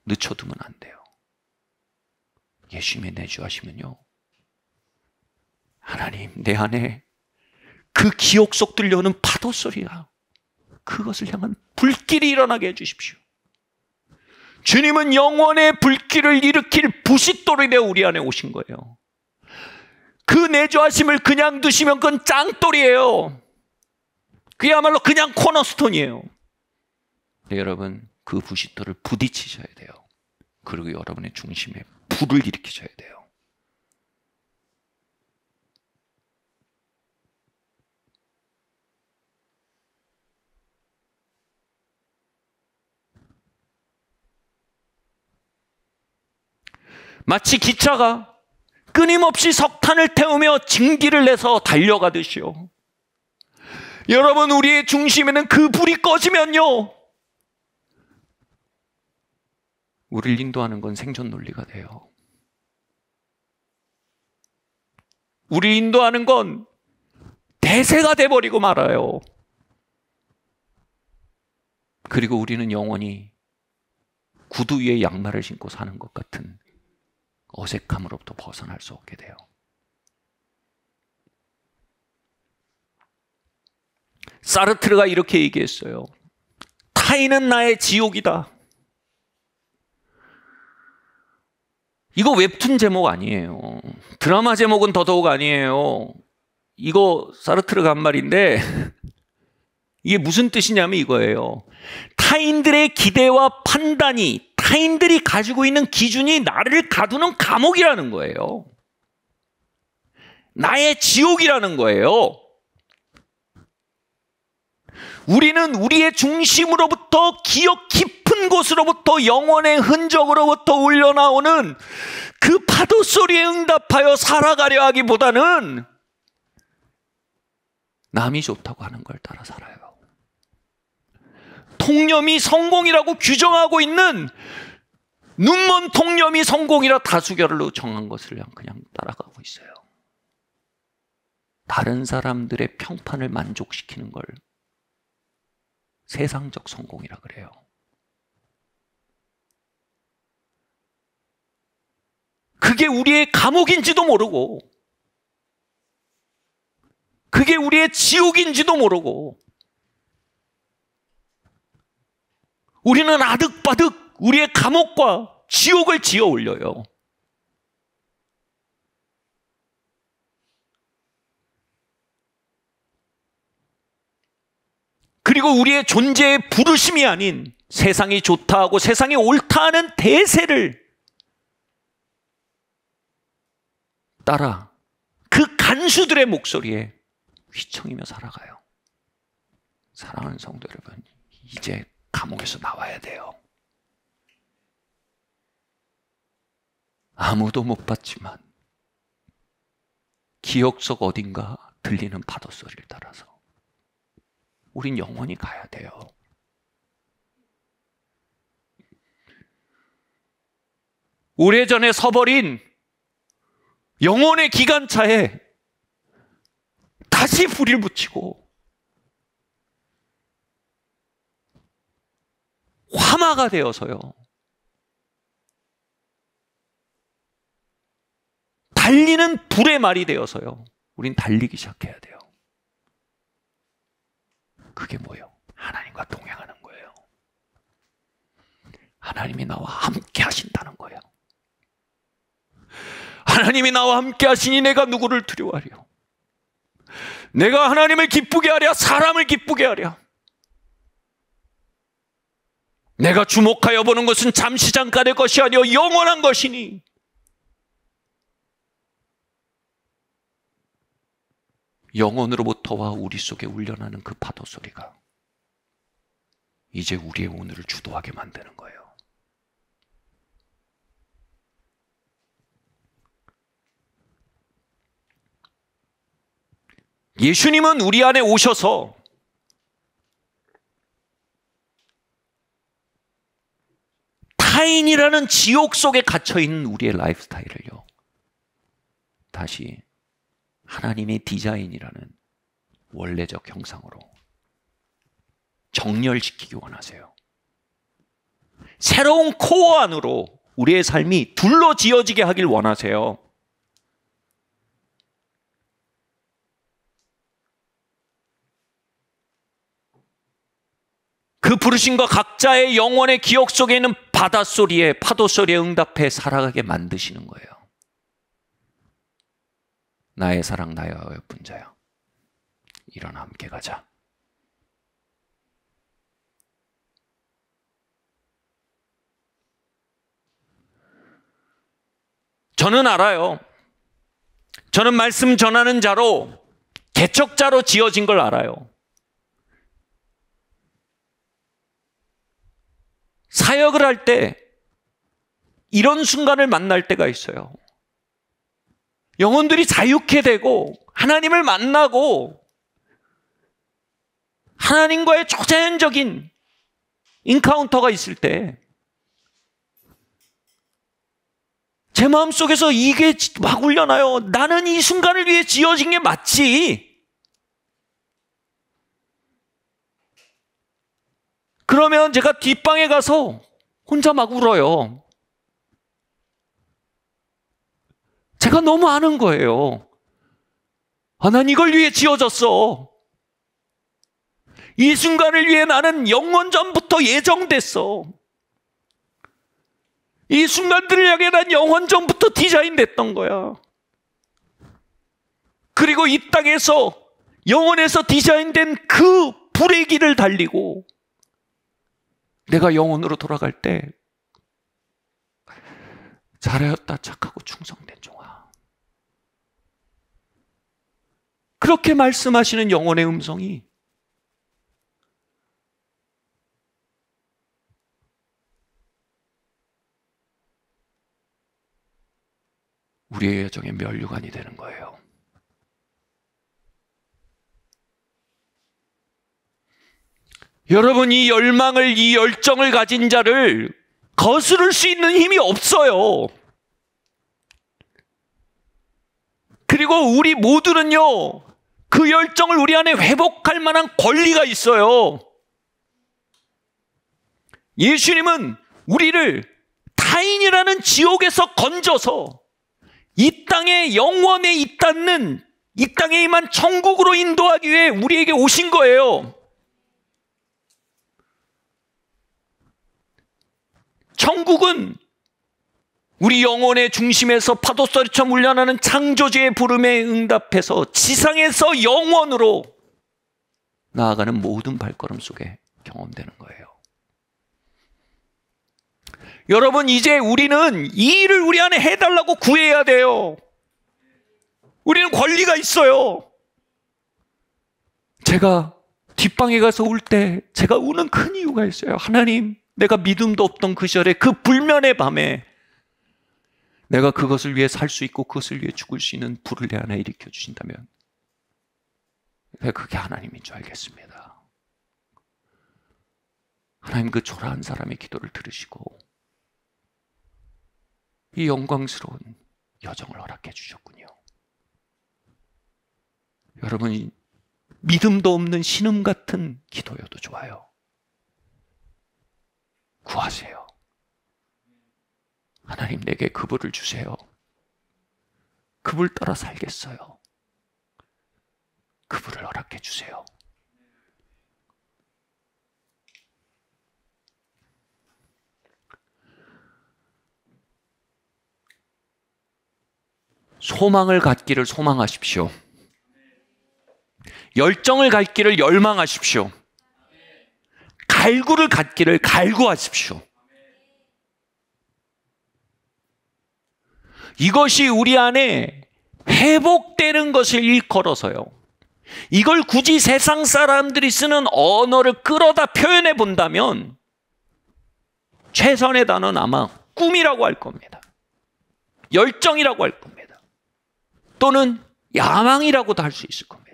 늦춰두면 안 돼요. 예수님의 내주하시면요, 하나님 내 안에 그 기억 속 들려오는 파도 소리가, 그것을 향한 불길이 일어나게 해주십시오. 주님은 영원의 불길을 일으킬 부싯돌이 되어 우리 안에 오신 거예요. 그 내주하심을 그냥 두시면 그건 짱돌이에요. 그야말로 그냥 코너스톤이에요. 네, 여러분, 그 부싯돌을 부딪히셔야 돼요. 그리고 여러분의 중심에 불을 일으키셔야 돼요. 마치 기차가 끊임없이 석탄을 태우며 증기를 내서 달려가듯이요. 여러분, 우리의 중심에는 그 불이 꺼지면요, 우리를 인도하는 건 생존 논리가 돼요. 우리를 인도하는 건 대세가 돼버리고 말아요. 그리고 우리는 영원히 구두 위에 양말을 신고 사는 것 같은 어색함으로부터 벗어날 수 없게 돼요. 사르트르가 이렇게 얘기했어요. 타인은 나의 지옥이다. 이거 웹툰 제목 아니에요. 드라마 제목은 더더욱 아니에요. 이거 사르트르가 한 말인데 이게 무슨 뜻이냐면 이거예요. 타인들의 기대와 판단이, 타인들이 가지고 있는 기준이 나를 가두는 감옥이라는 거예요. 나의 지옥이라는 거예요. 우리는 우리의 중심으로부터 기억 깊은 곳으로부터 영혼의 흔적으로부터 울려나오는 그 파도 소리에 응답하여 살아가려 하기보다는 남이 좋다고 하는 걸 따라 살아요. 통념이 성공이라고 규정하고 있는 눈먼 통념이 성공이라 다수결로 정한 것을 그냥 따라가고 있어요. 다른 사람들의 평판을 만족시키는 걸 세상적 성공이라 그래요. 그게 우리의 감옥인지도 모르고, 그게 우리의 지옥인지도 모르고, 우리는 아득바득 우리의 감옥과 지옥을 지어 올려요. 그리고 우리의 존재의 부르심이 아닌 세상이 좋다 하고 세상이 옳다 하는 대세를 따라 그 간수들의 목소리에 휘청이며 살아가요. 사랑하는 성도 여러분, 이제 감옥에서 나와야 돼요. 아무도 못 봤지만 기억 속 어딘가 들리는 파도 소리를 따라서 우린 영원히 가야 돼요. 오래전에 서버린 영혼의 기관차에 다시 불을 붙이고 화마가 되어서요, 달리는 불의 말이 되어서요, 우린 달리기 시작해야 돼요. 그게 뭐예요? 하나님과 동행하는 거예요. 하나님이 나와 함께 하신다는 거예요. 하나님이 나와 함께 하시니 내가 누구를 두려워하랴. 내가 하나님을 기쁘게 하랴, 사람을 기쁘게 하랴. 내가 주목하여 보는 것은 잠시 잠깐의 것이 아니요 영원한 것이니. 영혼으로부터와 우리 속에 울려나는 그 파도 소리가 이제 우리의 오늘을 주도하게 만드는 거예요. 예수님은 우리 안에 오셔서 타인이라는 지옥 속에 갇혀있는 우리의 라이프 스타일을요, 다시 하나님의 디자인이라는 원래적 형상으로 정렬시키기 원하세요. 새로운 코어 안으로 우리의 삶이 둘러 지어지게 하길 원하세요. 그 부르심과 각자의 영혼의 기억 속에 있는 바닷소리에, 파도소리에 응답해 살아가게 만드시는 거예요. 나의 사랑, 나의 어여쁜 자야, 일어나 함께 가자. 저는 알아요. 저는 말씀 전하는 자로, 개척자로 지어진 걸 알아요. 사역을 할 때 이런 순간을 만날 때가 있어요. 영혼들이 자유케 되고 하나님을 만나고 하나님과의 초자연적인 인카운터가 있을 때 제 마음속에서 이게 막 울려나요. 나는 이 순간을 위해 지어진 게 맞지. 그러면 제가 뒷방에 가서 혼자 막 울어요. 제가 너무 아는 거예요. 난 이걸 위해 지어졌어. 이 순간을 위해 나는 영원전부터 예정됐어. 이 순간들을 향해 난 영원전부터 디자인됐던 거야. 그리고 이 땅에서 영원에서 디자인된 그 불의 길을 달리고 내가 영혼으로 돌아갈 때 잘하였다 착하고 충성된 종아. 그렇게 말씀하시는 영혼의 음성이 우리의 여정의 면류관이 되는 거예요. 여러분, 이 열망을, 이 열정을 가진 자를 거스를 수 있는 힘이 없어요. 그리고 우리 모두는요, 그 열정을 우리 안에 회복할 만한 권리가 있어요. 예수님은 우리를 타인이라는 지옥에서 건져서 이 땅에 영원에 있다는, 이 땅에 임한 천국으로 인도하기 위해 우리에게 오신 거예요. 천국은 우리 영혼의 중심에서 파도소리처럼 울려나는 창조주의 부름에 응답해서 지상에서 영원으로 나아가는 모든 발걸음 속에 경험되는 거예요. 여러분, 이제 우리는 이 일을 우리 안에 해달라고 구해야 돼요. 우리는 권리가 있어요. 제가 뒷방에 가서 울 때 제가 우는 큰 이유가 있어요. 하나님, 내가 믿음도 없던 그 시절에 그 불면의 밤에 내가 그것을 위해 살 수 있고 그것을 위해 죽을 수 있는 불을 내 안에 일으켜 주신다면 그게 하나님인 줄 알겠습니다. 하나님, 그 초라한 사람의 기도를 들으시고 이 영광스러운 여정을 허락해 주셨군요. 여러분, 믿음도 없는 신음 같은 기도여도 좋아요. 구하세요. 하나님, 내게 그 불을 주세요. 그 불 따라 살겠어요. 그 불을 허락해 주세요. 소망을 갖기를 소망하십시오. 열정을 갖기를 열망하십시오. 갈구를 갖기를 갈구하십시오. 이것이 우리 안에 회복되는 것을 일컬어서요. 이걸 굳이 세상 사람들이 쓰는 언어를 끌어다 표현해 본다면 최선의 단어는 아마 꿈이라고 할 겁니다. 열정이라고 할 겁니다. 또는 야망이라고도 할 수 있을 겁니다.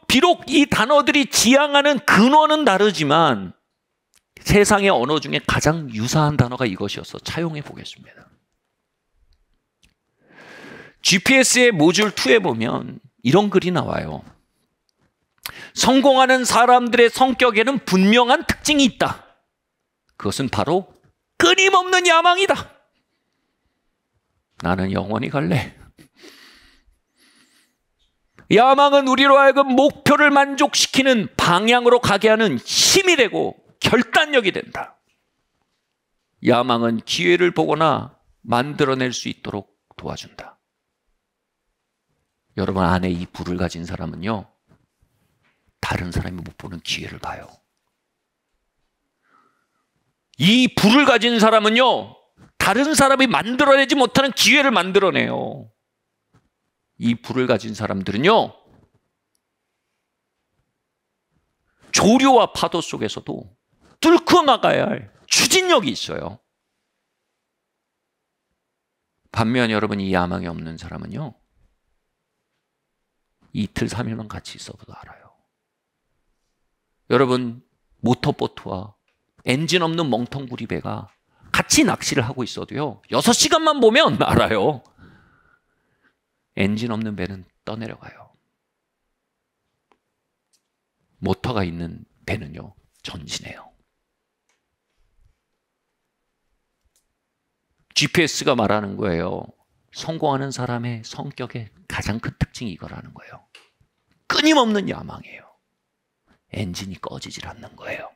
비록 이 단어들이 지향하는 근원은 다르지만 세상의 언어 중에 가장 유사한 단어가 이것이어서 차용해 보겠습니다. GPS의 모듈 2에 보면 이런 글이 나와요. 성공하는 사람들의 성격에는 분명한 특징이 있다. 그것은 바로 끊임없는 야망이다. 나는 영원히 갈래. 야망은 우리로 하여금 목표를 만족시키는 방향으로 가게 하는 힘이 되고 결단력이 된다. 야망은 기회를 보거나 만들어낼 수 있도록 도와준다. 여러분 안에 이 불을 가진 사람은요, 다른 사람이 못 보는 기회를 봐요. 이 불을 가진 사람은요, 다른 사람이 만들어내지 못하는 기회를 만들어내요. 이 불을 가진 사람들은요, 조류와 파도 속에서도 뚫고 나가야 할 추진력이 있어요. 반면 여러분, 이 야망이 없는 사람은요, 이틀, 3일만 같이 있어도 알아요. 여러분, 모터보트와 엔진 없는 멍텅구리 배가 같이 낚시를 하고 있어도요, 6시간만 보면 알아요. 엔진 없는 배는 떠내려가요. 모터가 있는 배는요, 전진해요. GPS가 말하는 거예요. 성공하는 사람의 성격의 가장 큰 특징이 이거라는 거예요. 끊임없는 야망이에요. 엔진이 꺼지질 않는 거예요.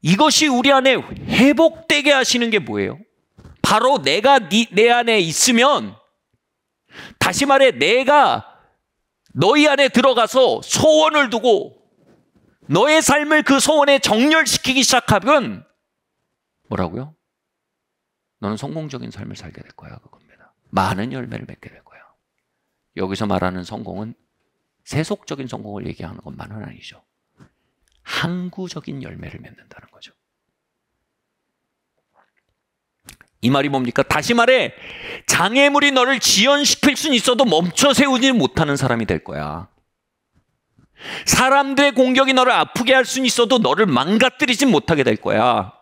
이것이 우리 안에 회복되게 하시는 게 뭐예요? 바로 내가 내 안에 있으면, 다시 말해 내가 너희 안에 들어가서 소원을 두고 너의 삶을 그 소원에 정렬시키기 시작하면 뭐라고요? 너는 성공적인 삶을 살게 될 거야. 그겁니다. 많은 열매를 맺게 될 거야. 여기서 말하는 성공은 세속적인 성공을 얘기하는 것만은 아니죠. 항구적인 열매를 맺는다는 거죠. 이 말이 뭡니까? 다시 말해 장애물이 너를 지연시킬 수는 있어도 멈춰 세우지 못하는 사람이 될 거야. 사람들의 공격이 너를 아프게 할 수는 있어도 너를 망가뜨리지 못하게 될 거야.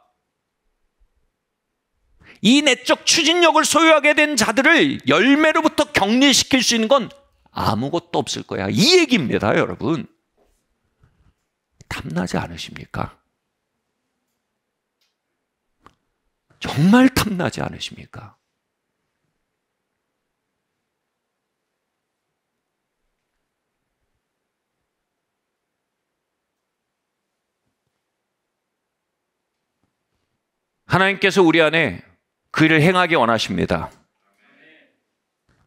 이 내적 추진력을 소유하게 된 자들을 열매로부터 격리시킬 수 있는 건 아무것도 없을 거야. 이 얘기입니다, 여러분. 탐나지 않으십니까? 정말 탐나지 않으십니까? 하나님께서 우리 안에 그 일을 행하기 원하십니다.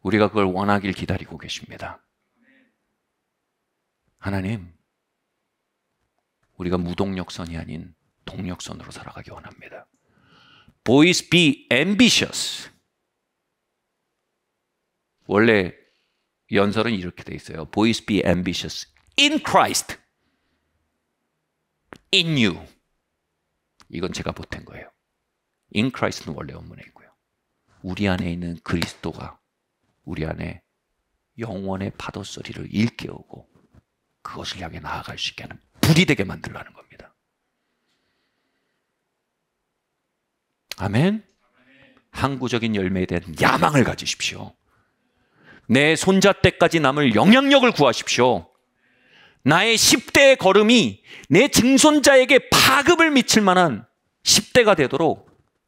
우리가 그걸 원하길 기다리고 계십니다. 하나님, 우리가 무동력선이 아닌 동력선으로 살아가기 원합니다. Boys be ambitious. 원래 연설은 이렇게 돼 있어요. Boys be ambitious in Christ, in you. 이건 제가 보탠 거예요. In Christ는 원래 원문에 있고요. 우리 안에 있는 그리스도가 우리 안에 영원의 파도 소리를 일깨우고 그것을 향해 나아갈 수 있게 하는 불이 되게 만들라는 겁니다. 아멘. 항구적인 열매에 대한 야망을 가지십시오. 내 손자 때까지 남을 영향력을 구하십시오. 나의 10대의 걸음이 내 증손자에게 파급을 미칠 만한 10대가 되도록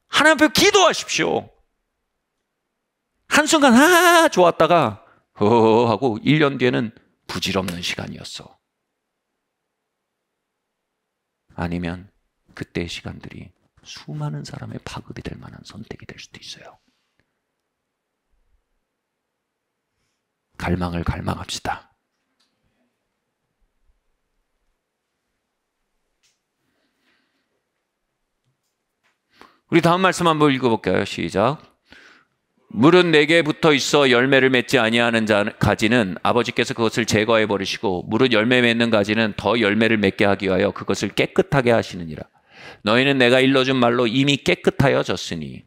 하나님 앞에 기도하십시오. 한순간 좋았다가 하고 1년 뒤에는 부질없는 시간이었어. 아니면 그때의 시간들이 수많은 사람의 파급이 될 만한 선택이 될 수도 있어요. 갈망을 갈망합시다. 우리 다음 말씀 한번 읽어볼까요? 시작. 물은 내게 붙어 있어 열매를 맺지 아니하는 가지는 아버지께서 그것을 제거해 버리시고 물은 열매 맺는 가지는 더 열매를 맺게 하기 위하여 그것을 깨끗하게 하시느니라. 너희는 내가 일러준 말로 이미 깨끗하여졌으니.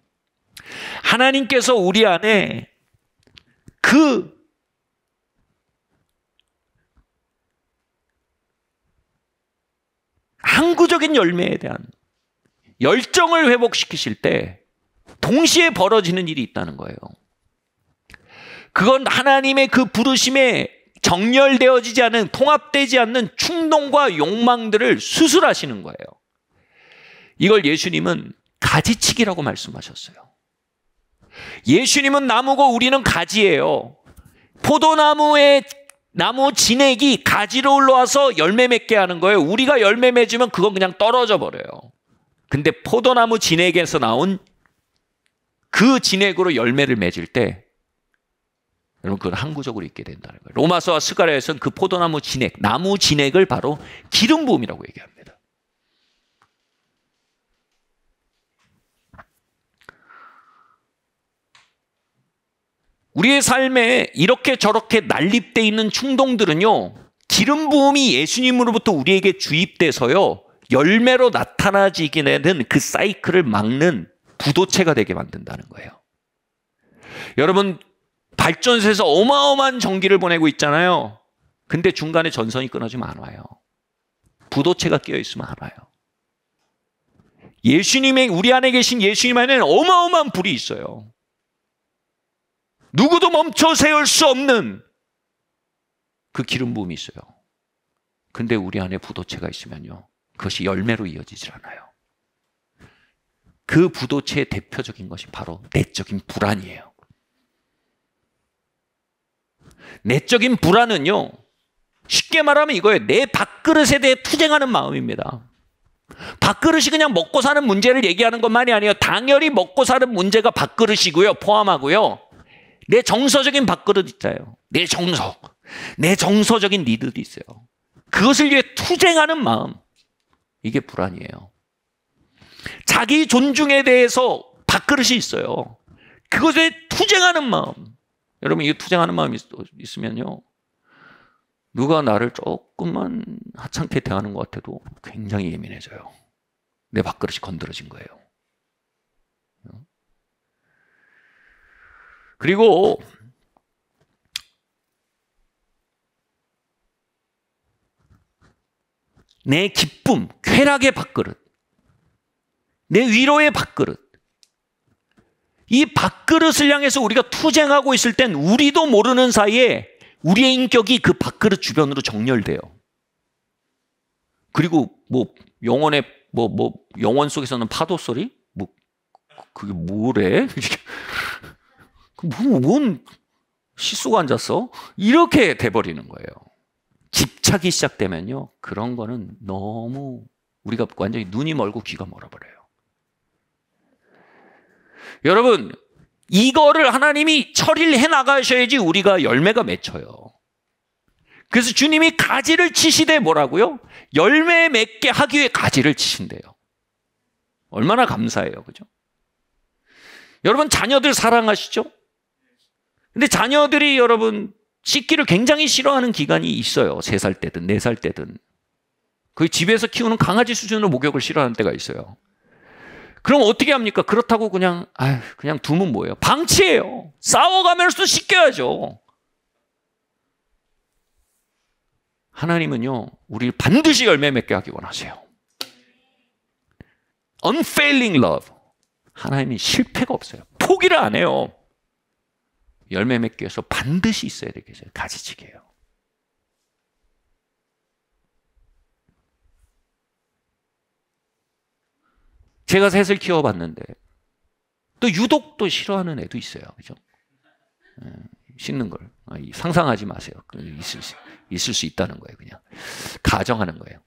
하나님께서 우리 안에 그 항구적인 열매에 대한 열정을 회복시키실 때 동시에 벌어지는 일이 있다는 거예요. 그건 하나님의 그 부르심에 정렬되어지지 않은, 통합되지 않는 충동과 욕망들을 수술하시는 거예요. 이걸 예수님은 가지치기라고 말씀하셨어요. 예수님은 나무고 우리는 가지예요. 포도나무의 나무 진액이 가지로 올라와서 열매 맺게 하는 거예요. 우리가 열매 맺으면 그건 그냥 떨어져 버려요. 근데 포도나무 진액에서 나온 그 진액으로 열매를 맺을 때 여러분 그건 항구적으로 있게 된다는 거예요. 로마서와 스가랴에서는 그 포도나무 진액, 나무 진액을 바로 기름 부음이라고 얘기합니다. 우리의 삶에 이렇게 저렇게 난립돼 있는 충동들은요, 기름 부음이 예수님으로부터 우리에게 주입돼서요, 열매로 나타나지게 되는 그 사이클을 막는 부도체가 되게 만든다는 거예요. 여러분, 발전소에서 어마어마한 전기를 보내고 있잖아요. 근데 중간에 전선이 끊어지면 안 와요. 부도체가 끼어 있으면 안 와요. 예수님의, 우리 안에 계신 예수님 안에는 어마어마한 불이 있어요. 누구도 멈춰 세울 수 없는 그 기름 부음이 있어요. 근데 우리 안에 부도체가 있으면요, 그것이 열매로 이어지질 않아요. 그 부도체의 대표적인 것이 바로 내적인 불안이에요. 내적인 불안은요, 쉽게 말하면 이거예요. 내 밥그릇에 대해 투쟁하는 마음입니다. 밥그릇이 그냥 먹고 사는 문제를 얘기하는 것만이 아니에요. 당연히 먹고 사는 문제가 밥그릇이고요, 포함하고요. 내 정서적인 밥그릇 있잖아요. 내 정서적인 니드도 있어요. 그것을 위해 투쟁하는 마음, 이게 불안이에요. 자기 존중에 대해서 밥그릇이 있어요. 그것에 투쟁하는 마음. 여러분, 이 투쟁하는 마음이 있으면요, 누가 나를 조금만 하찮게 대하는 것 같아도 굉장히 예민해져요. 내 밥그릇이 건드려진 거예요. 그리고 내 기쁨, 쾌락의 밥그릇, 내 위로의 밥그릇, 이 밥그릇을 향해서 우리가 투쟁하고 있을 땐 우리도 모르는 사이에 우리의 인격이 그 밥그릇 주변으로 정렬돼요. 그리고 영혼의 영혼 속에서는 파도 소리? 그게 뭐래? 뭔 시쏘가 앉았어? 이렇게 돼버리는 거예요. 집착이 시작되면요, 그런 거는 너무 우리가 완전히 눈이 멀고 귀가 멀어버려요. 여러분, 이거를 하나님이 처리를 해 나가셔야지 우리가 열매가 맺혀요. 그래서 주님이 가지를 치시되 뭐라고요? 열매 맺게 하기 위해 가지를 치신대요. 얼마나 감사해요, 그죠? 여러분, 자녀들 사랑하시죠? 근데 자녀들이 여러분 씻기를 굉장히 싫어하는 기간이 있어요. 3살 때든 4살 때든. 거의 집에서 키우는 강아지 수준으로 목욕을 싫어하는 때가 있어요. 그럼 어떻게 합니까? 그렇다고 그냥 두면 뭐예요? 방치해요. 싸워가면서 씻겨야죠. 하나님은요, 우리를 반드시 열매 맺게 하기 원하세요. Unfailing love. 하나님이 실패가 없어요. 포기를 안 해요. 열매 맺기 위해서 반드시 있어야 되겠어요. 가지치기예요. 제가 셋을 키워봤는데 또 유독 또 싫어하는 애도 있어요. 그죠? 씻는 걸 상상하지 마세요. 있을 수 있다는 거예요. 그냥 가정하는 거예요.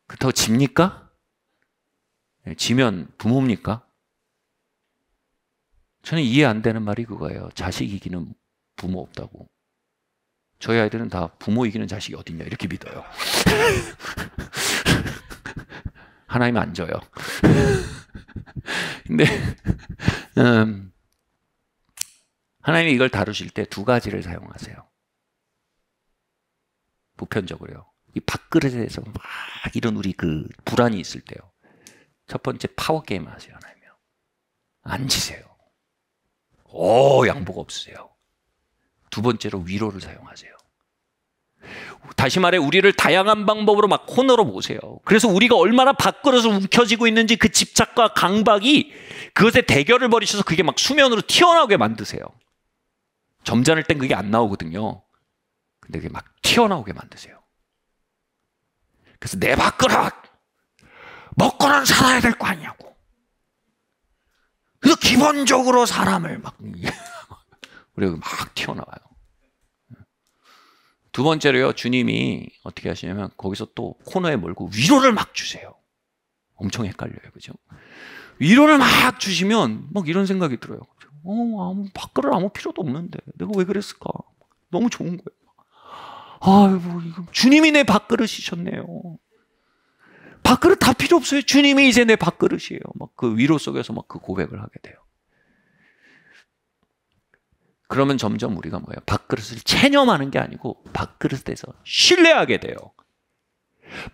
그렇다고 집니까? 지면 부모입니까? 저는 이해 안 되는 말이 그거예요. 자식 이기는 부모 없다고. 저희 아이들은 다 부모 이기는 자식이 어딨냐 이렇게 믿어요. 하나님 안 져요. 근데 하나님이 이걸 다루실 때 2가지를 사용하세요. 보편적으로요. 이 밥그릇에 대해서 막 이런 우리 그 불안이 있을 때요. 첫 번째, 파워게임 하세요. 하나님이요. 앉으세요. 양복 없으세요. 2번째로 위로를 사용하세요. 다시 말해, 우리를 다양한 방법으로 막 코너로 보세요. 그래서 우리가 얼마나 밥그릇을 움켜쥐고 있는지 그 집착과 강박이 그것에 대결을 벌이셔서 그게 막 수면으로 튀어나오게 만드세요. 점잖을 땐 그게 안 나오거든요. 근데 그게 막 튀어나오게 만드세요. 그래서 내 밥그릇 먹고는 살아야 될 거 아니냐고. 그래서 기본적으로 사람을 막 우리가 막 튀어나와요. 2번째로요, 주님이 어떻게 하시냐면 거기서 또 코너에 몰고 위로를 막 주세요. 엄청 헷갈려요, 그죠? 위로를 막 주시면 막 이런 생각이 들어요. 밥그릇 아무 필요도 없는데 내가 왜 그랬을까? 너무 좋은 거예요. 이거 주님이 내 밥그릇이셨네요. 밥그릇 다 필요 없어요. 주님이 이제 내 밥그릇이에요. 막 그 위로 속에서 막 그 고백을 하게 돼요. 그러면 점점 우리가 뭐예요? 밥그릇을 체념하는 게 아니고 밥그릇에 대해서 신뢰하게 돼요.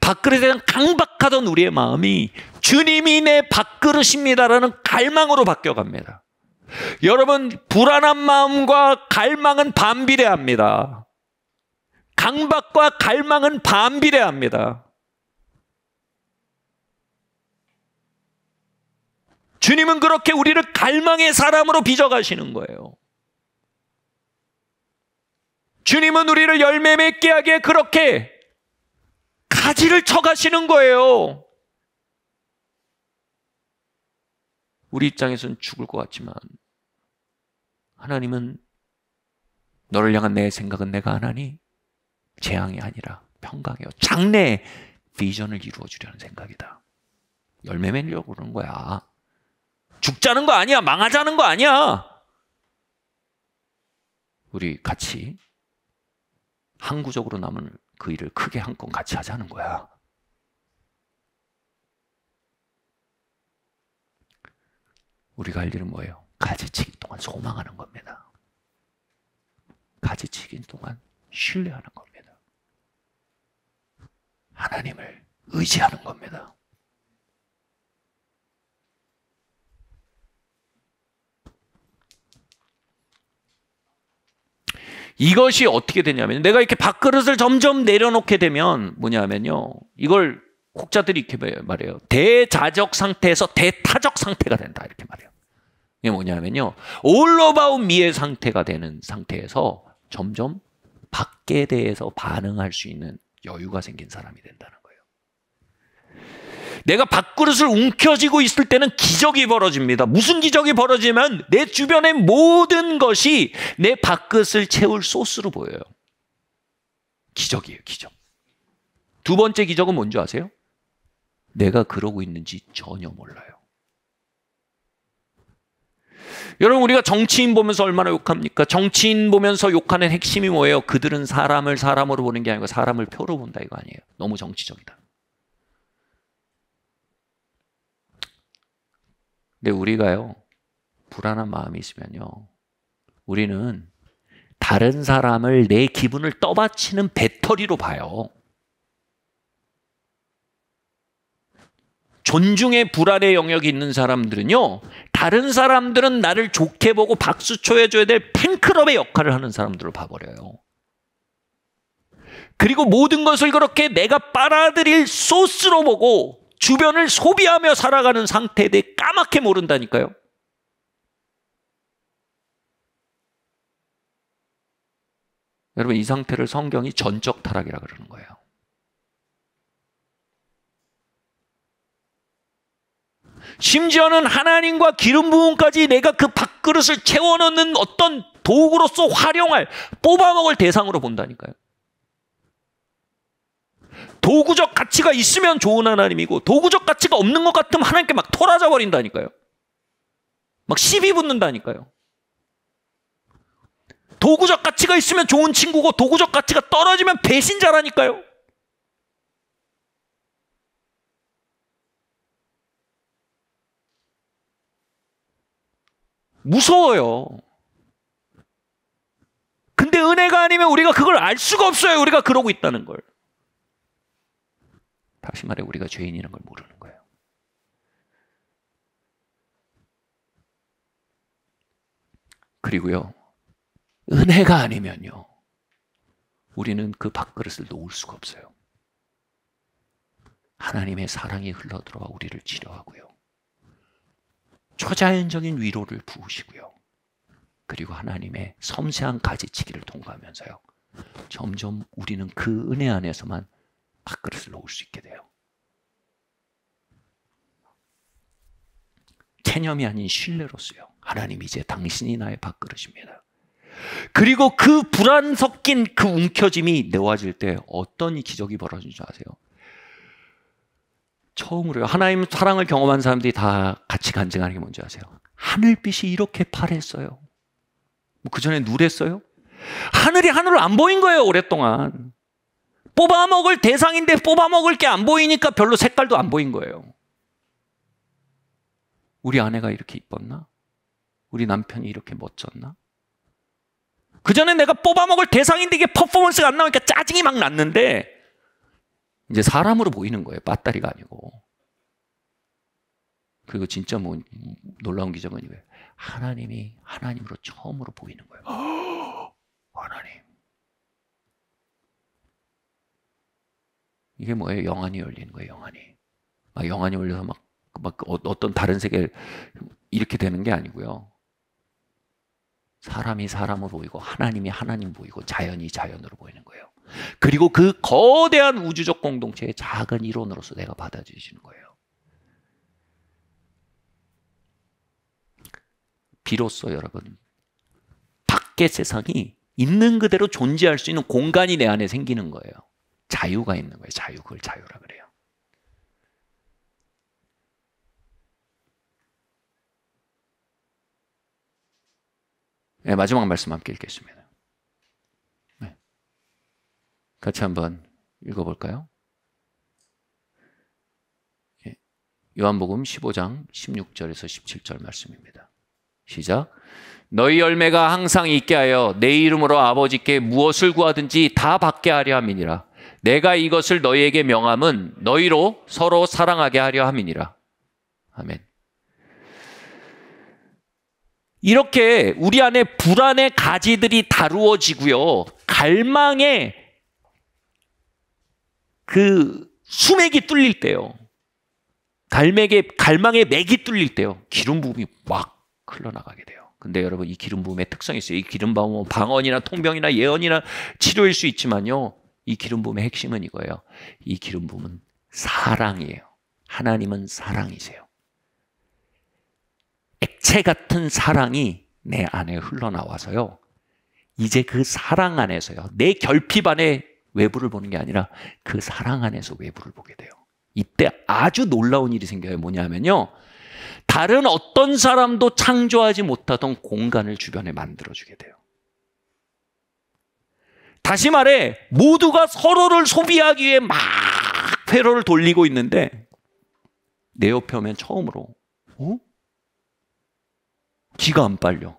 밥그릇에 대한 강박하던 우리의 마음이 주님이 내 밥그릇입니다라는 갈망으로 바뀌어갑니다. 여러분, 불안한 마음과 갈망은 반비례합니다. 강박과 갈망은 반비례합니다. 주님은 그렇게 우리를 갈망의 사람으로 빚어가시는 거예요. 주님은 우리를 열매 맺게 하기에 그렇게 가지를 쳐가시는 거예요. 우리 입장에서는 죽을 것 같지만 하나님은 너를 향한 내 생각은 내가 안 하니 재앙이 아니라 평강이요. 장래의 비전을 이루어 주려는 생각이다. 열매 맺으려고 그러는 거야. 죽자는 거 아니야. 망하자는 거 아니야. 우리 같이 항구적으로 남은 그 일을 크게 한 건 같이 하자는 거야. 우리가 할 일은 뭐예요? 가지치기 동안 소망하는 겁니다. 가지치기 동안 신뢰하는 겁니다. 하나님을 의지하는 겁니다. 이것이 어떻게 되냐면, 내가 이렇게 밥그릇을 점점 내려놓게 되면 뭐냐면요, 이걸 혹자들이 이렇게 말해요. 대자적 상태에서 대타적 상태가 된다, 이렇게 말해요. 이게 뭐냐면요, all about me의 상태가 되는 상태에서 점점 밖에 대해서 반응할 수 있는 여유가 생긴 사람이 된다는 거예요. 내가 밥그릇을 움켜쥐고 있을 때는 기적이 벌어집니다. 무슨 기적이 벌어지면 내 주변의 모든 것이 내 밥그릇을 채울 소스로 보여요. 기적이에요, 기적. 두 번째 기적은 뭔지 아세요? 내가 그러고 있는지 전혀 몰라요. 여러분, 우리가 정치인 보면서 얼마나 욕합니까? 정치인 보면서 욕하는 핵심이 뭐예요? 그들은 사람을 사람으로 보는 게 아니고 사람을 표로 본다, 이거 아니에요. 너무 정치적이다. 근데 우리가요, 불안한 마음이 있으면요, 우리는 다른 사람을 내 기분을 떠받치는 배터리로 봐요. 존중의 불안의 영역이 있는 사람들은요, 다른 사람들은 나를 좋게 보고 박수 쳐줘야 될 팬클럽의 역할을 하는 사람들을 봐버려요. 그리고 모든 것을 그렇게 내가 빨아들일 소스로 보고 주변을 소비하며 살아가는 상태에 대해 까맣게 모른다니까요. 여러분, 이 상태를 성경이 전적 타락이라 그러는 거예요. 심지어는 하나님과 기름 부음까지 내가 그 밥그릇을 채워넣는 어떤 도구로서 활용할, 뽑아먹을 대상으로 본다니까요. 도구적 가치가 있으면 좋은 하나님이고 도구적 가치가 없는 것 같으면 하나님께 막 토라져 버린다니까요. 막 시비 붙는다니까요. 도구적 가치가 있으면 좋은 친구고 도구적 가치가 떨어지면 배신자라니까요. 무서워요. 근데 은혜가 아니면 우리가 그걸 알 수가 없어요. 우리가 그러고 있다는 걸. 다시 말해, 우리가 죄인이라는 걸 모르는 거예요. 그리고요, 은혜가 아니면요, 우리는 그 밥그릇을 놓을 수가 없어요. 하나님의 사랑이 흘러들어와 우리를 치료하고요, 초자연적인 위로를 부으시고요, 그리고 하나님의 섬세한 가지치기를 통과하면서요, 점점 우리는 그 은혜 안에서만 밥그릇을 놓을 수 있게 돼요. 체념이 아닌 신뢰로서요, 하나님, 이제 당신이 나의 밥그릇입니다. 그리고 그 불안 섞인 그 움켜짐이 놓아질 때 어떤 기적이 벌어지는 줄 아세요? 처음으로요, 하나님 사랑을 경험한 사람들이 다 같이 간증하는 게 뭔지 아세요? 하늘빛이 이렇게 파랬어요. 뭐 그전에 누랬어요? 하늘이 하늘로 안 보인 거예요, 오랫동안. 뽑아먹을 대상인데 뽑아먹을 게 안 보이니까 별로 색깔도 안 보인 거예요. 우리 아내가 이렇게 이뻤나? 우리 남편이 이렇게 멋졌나? 그전에 내가 뽑아먹을 대상인데 이게 퍼포먼스가 안 나오니까 짜증이 막 났는데 이제 사람으로 보이는 거예요. 빠따리가 아니고. 그리고 진짜 뭐 놀라운 기적은 이거예요. 하나님이 하나님으로 처음으로 보이는 거예요. 하나님. 이게 뭐예요? 영안이 열리는 거예요. 영안이. 영안이 열려서 막 어떤 다른 세계 이렇게 되는 게 아니고요. 사람이 사람으로 보이고 하나님이 하나님 보이고 자연이 자연으로 보이는 거예요. 그리고 그 거대한 우주적 공동체의 작은 이론으로서 내가 받아들여지는 거예요. 비로소 여러분, 밖의 세상이 있는 그대로 존재할 수 있는 공간이 내 안에 생기는 거예요. 자유가 있는 거예요. 자유. 그걸 자유라 그래요. 네, 마지막 말씀 함께 읽겠습니다. 네. 같이 한번 읽어볼까요? 네. 요한복음 15장 16절에서 17절 말씀입니다. 시작. 너희 열매가 항상 있게 하여 내 이름으로 아버지께 무엇을 구하든지 다 받게 하려 함이니라. 내가 이것을 너희에게 명함은 너희로 서로 사랑하게 하려 함이니라. 아멘. 이렇게 우리 안에 불안의 가지들이 다루어지고요. 갈망의 그 수맥이 뚫릴 때요. 갈망의 맥이 뚫릴 때요. 기름 부음이 막 흘러나가게 돼요. 근데 여러분, 이 기름 부음의 특성이 있어요. 이 기름 부음은 방언이나 통병이나 예언이나 치료일 수 있지만요. 이 기름 부음의 핵심은 이거예요. 이 기름 부음은 사랑이에요. 하나님은 사랑이세요. 액체 같은 사랑이 내 안에 흘러나와서요. 이제 그 사랑 안에서요. 내 결핍 안에 외부를 보는 게 아니라 그 사랑 안에서 외부를 보게 돼요. 이때 아주 놀라운 일이 생겨요. 뭐냐면요. 다른 어떤 사람도 창조하지 못하던 공간을 주변에 만들어주게 돼요. 다시 말해 모두가 서로를 소비하기 위해 막 회로를 돌리고 있는데 내 옆에 오면 처음으로 기가 안 빨려.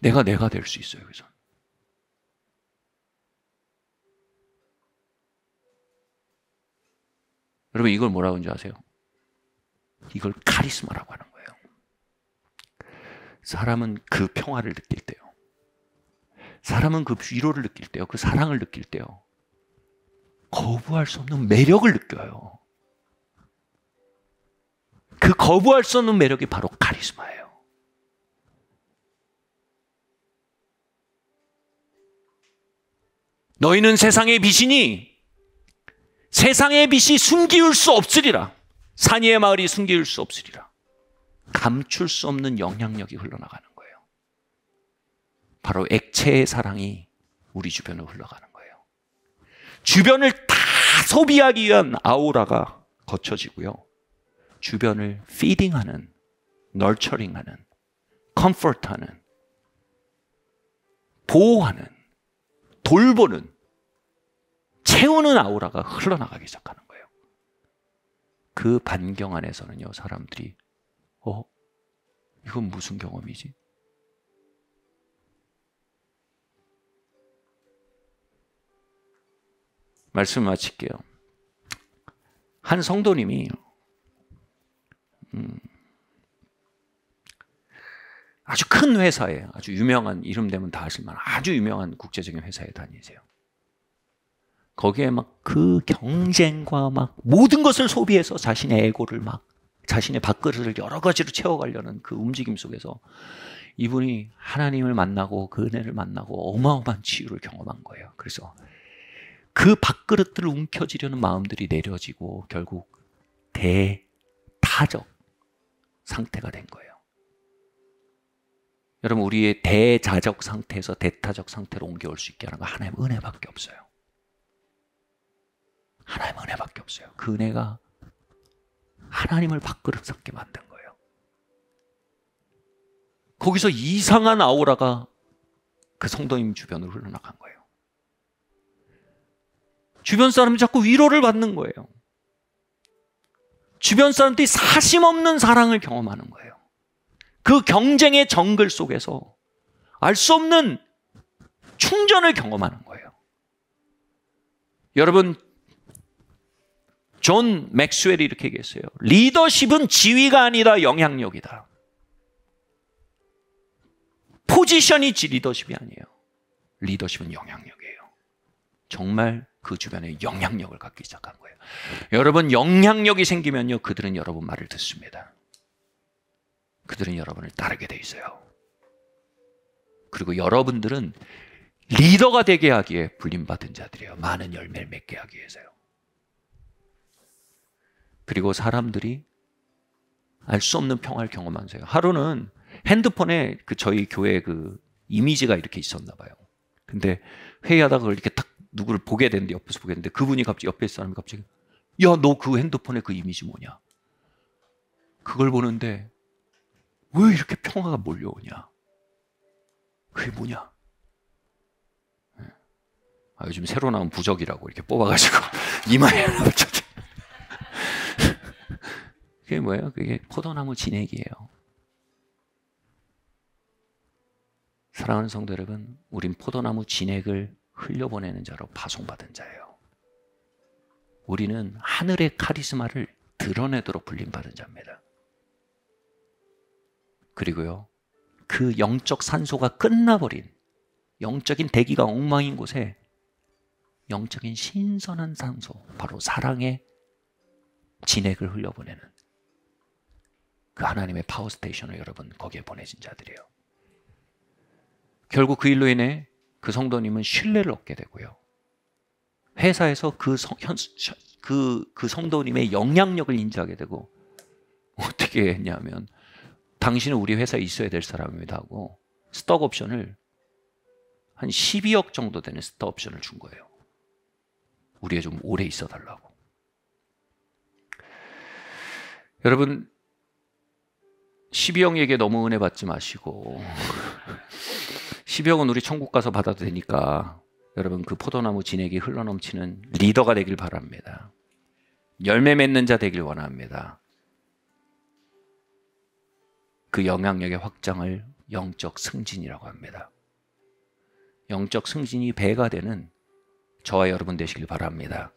내가 될 수 있어요. 그래서 여러분, 이걸 뭐라고 하는지 아세요? 이걸 카리스마라고 하는 거예요. 사람은 그 평화를 느낄 때요. 사람은 그 위로를 느낄 때요. 그 사랑을 느낄 때요. 거부할 수 없는 매력을 느껴요. 그 거부할 수 없는 매력이 바로 카리스마예요. 너희는 세상의 빛이니 세상의 빛이 숨기울 수 없으리라. 산위의 마을이 숨기울 수 없으리라. 감출 수 없는 영향력이 흘러나가는 거예요. 바로 액체의 사랑이 우리 주변으로 흘러가는 거예요. 주변을 다 소비하기 위한 아우라가 거쳐지고요. 주변을 피딩하는, 널처링하는, 컴포트하는, 보호하는, 돌보는, 채우는 아우라가 흘러나가기 시작하는 거예요. 그 반경 안에서는요, 사람들이 이건 무슨 경험이지? 말씀 마칠게요. 한 성도님이 아주 큰 회사에, 아주 유명한, 이름 되면 다 아실 만한 아주 유명한 국제적인 회사에 다니세요. 거기에 막 그 경쟁과 막 모든 것을 소비해서 자신의 에고를 막, 자신의 밥그릇을 여러 가지로 채워가려는 그 움직임 속에서 이분이 하나님을 만나고 그 은혜를 만나고 어마어마한 치유를 경험한 거예요. 그래서 그 밥그릇들을 움켜쥐려는 마음들이 내려지고 결국 대타적 상태가 된 거예요. 여러분, 우리의 대자적 상태에서 대타적 상태로 옮겨올 수 있게 하는 건 하나님의 은혜밖에 없어요. 하나님의 은혜밖에 없어요. 그 은혜가 하나님을 밥그릇 삼게 만든 거예요. 거기서 이상한 아우라가 그 성도님 주변으로 흘러나간 거예요. 주변 사람이 자꾸 위로를 받는 거예요. 주변 사람들이 사심 없는 사랑을 경험하는 거예요. 그 경쟁의 정글 속에서 알 수 없는 충전을 경험하는 거예요. 여러분, 존 맥스웰이 이렇게 얘기했어요. 리더십은 지위가 아니라 영향력이다. 포지션이 리더십이 아니에요. 리더십은 영향력이에요. 정말 그 주변에 영향력을 갖기 시작한 거예요. 여러분, 영향력이 생기면요, 그들은 여러분 말을 듣습니다. 그들은 여러분을 따르게 돼 있어요. 그리고 여러분들은 리더가 되게 하기에 불림받은 자들이에요. 많은 열매를 맺게 하기 위해서요. 그리고 사람들이 알 수 없는 평화를 경험하세요. 하루는 핸드폰에 저희 교회 이미지가 이렇게 있었나 봐요. 근데 회의하다가 그걸 이렇게 딱 누구를 보게 되는데, 옆에서 보게 되는데, 그분이 갑자기, 옆에 있는 사람이 갑자기, 야, 너 그 핸드폰에 그 이미지 뭐냐? 그걸 보는데 왜 이렇게 평화가 몰려오냐? 그게 뭐냐? 요즘 새로 나온 부적이라고 이렇게 뽑아가지고 이마에 하나 붙였죠. 그게 뭐예요? 그게 포도나무 진액이에요. 사랑하는 성도 여러분, 우린 포도나무 진액을 흘려보내는 자로 파송받은 자예요. 우리는 하늘의 카리스마를 드러내도록 불림받은 자입니다. 그리고요, 그 영적 산소가 끝나버린, 영적인 대기가 엉망인 곳에 영적인 신선한 산소, 바로 사랑의 진액을 흘려보내는 그 하나님의 파워스테이션을 여러분 거기에 보내진 자들이에요. 결국 그 일로 인해 그 성도님은 신뢰를 얻게 되고요, 회사에서 그 성도님의 영향력을 인지하게 되고, 어떻게 했냐면, 당신은 우리 회사에 있어야 될 사람입니다 하고 스톡 옵션을 한 12억 정도 되는 스톡 옵션을 준 거예요. 우리가 좀 오래 있어 달라고. 여러분, 12억에게 너무 은혜 받지 마시고 12억은 우리 천국 가서 받아도 되니까 여러분, 그 포도나무 진액이 흘러넘치는 리더가 되길 바랍니다. 열매 맺는 자 되길 원합니다. 그 영향력의 확장을 영적 승진이라고 합니다. 영적 승진이 배가 되는 저와 여러분 되시길 바랍니다.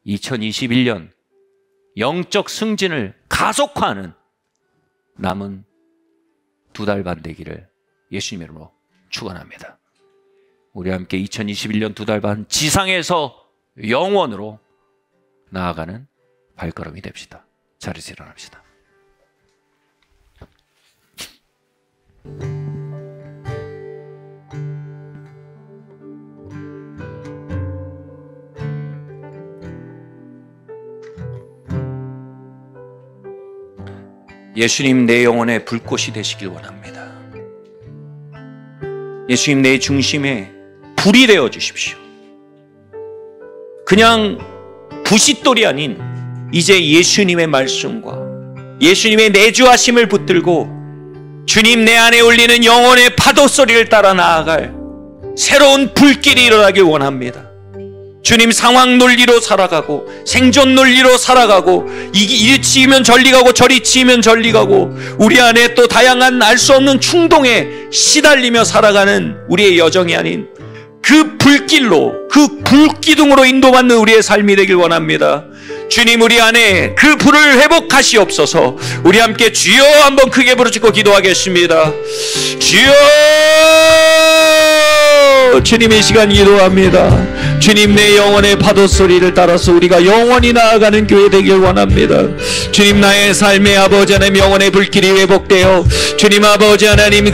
2021년 영적 승진을 가속화하는 남은 2달 반 되기를 예수님 이름으로 축원합니다. 우리 함께 2021년 2달 반 지상에서 영원으로 나아가는 발걸음이 됩시다. 자리에서 일어납시다. 예수님, 내 영혼의 불꽃이 되시길 원합니다. 예수님, 내 중심에 불이 되어 주십시오. 그냥 부싯돌이 아닌 이제 예수님의 말씀과 예수님의 내주하심을 붙들고 주님, 내 안에 울리는 영혼의 파도 소리를 따라 나아갈 새로운 불길이 일어나길 원합니다. 주님, 상황 논리로 살아가고 생존 논리로 살아가고, 이리 치이면 저리 가고 저리 치이면 저리 가고, 우리 안에 또 다양한 알 수 없는 충동에 시달리며 살아가는 우리의 여정이 아닌 그 불길로, 그 불기둥으로 인도받는 우리의 삶이 되길 원합니다. 주님, 우리 안에 그 불을 회복하시옵소서. 우리 함께 주여 한번 크게 부르짖고 기도하겠습니다. 주여! 주님, 이 시간 기도합니다. 주님, 내 영혼의 파도 소리를 따라서 우리가 영원히 나아가는 교회 되길 원합니다. 주님, 나의 삶의 아버지 하나님 영혼의 불길이 회복되어 주님 아버지 하나님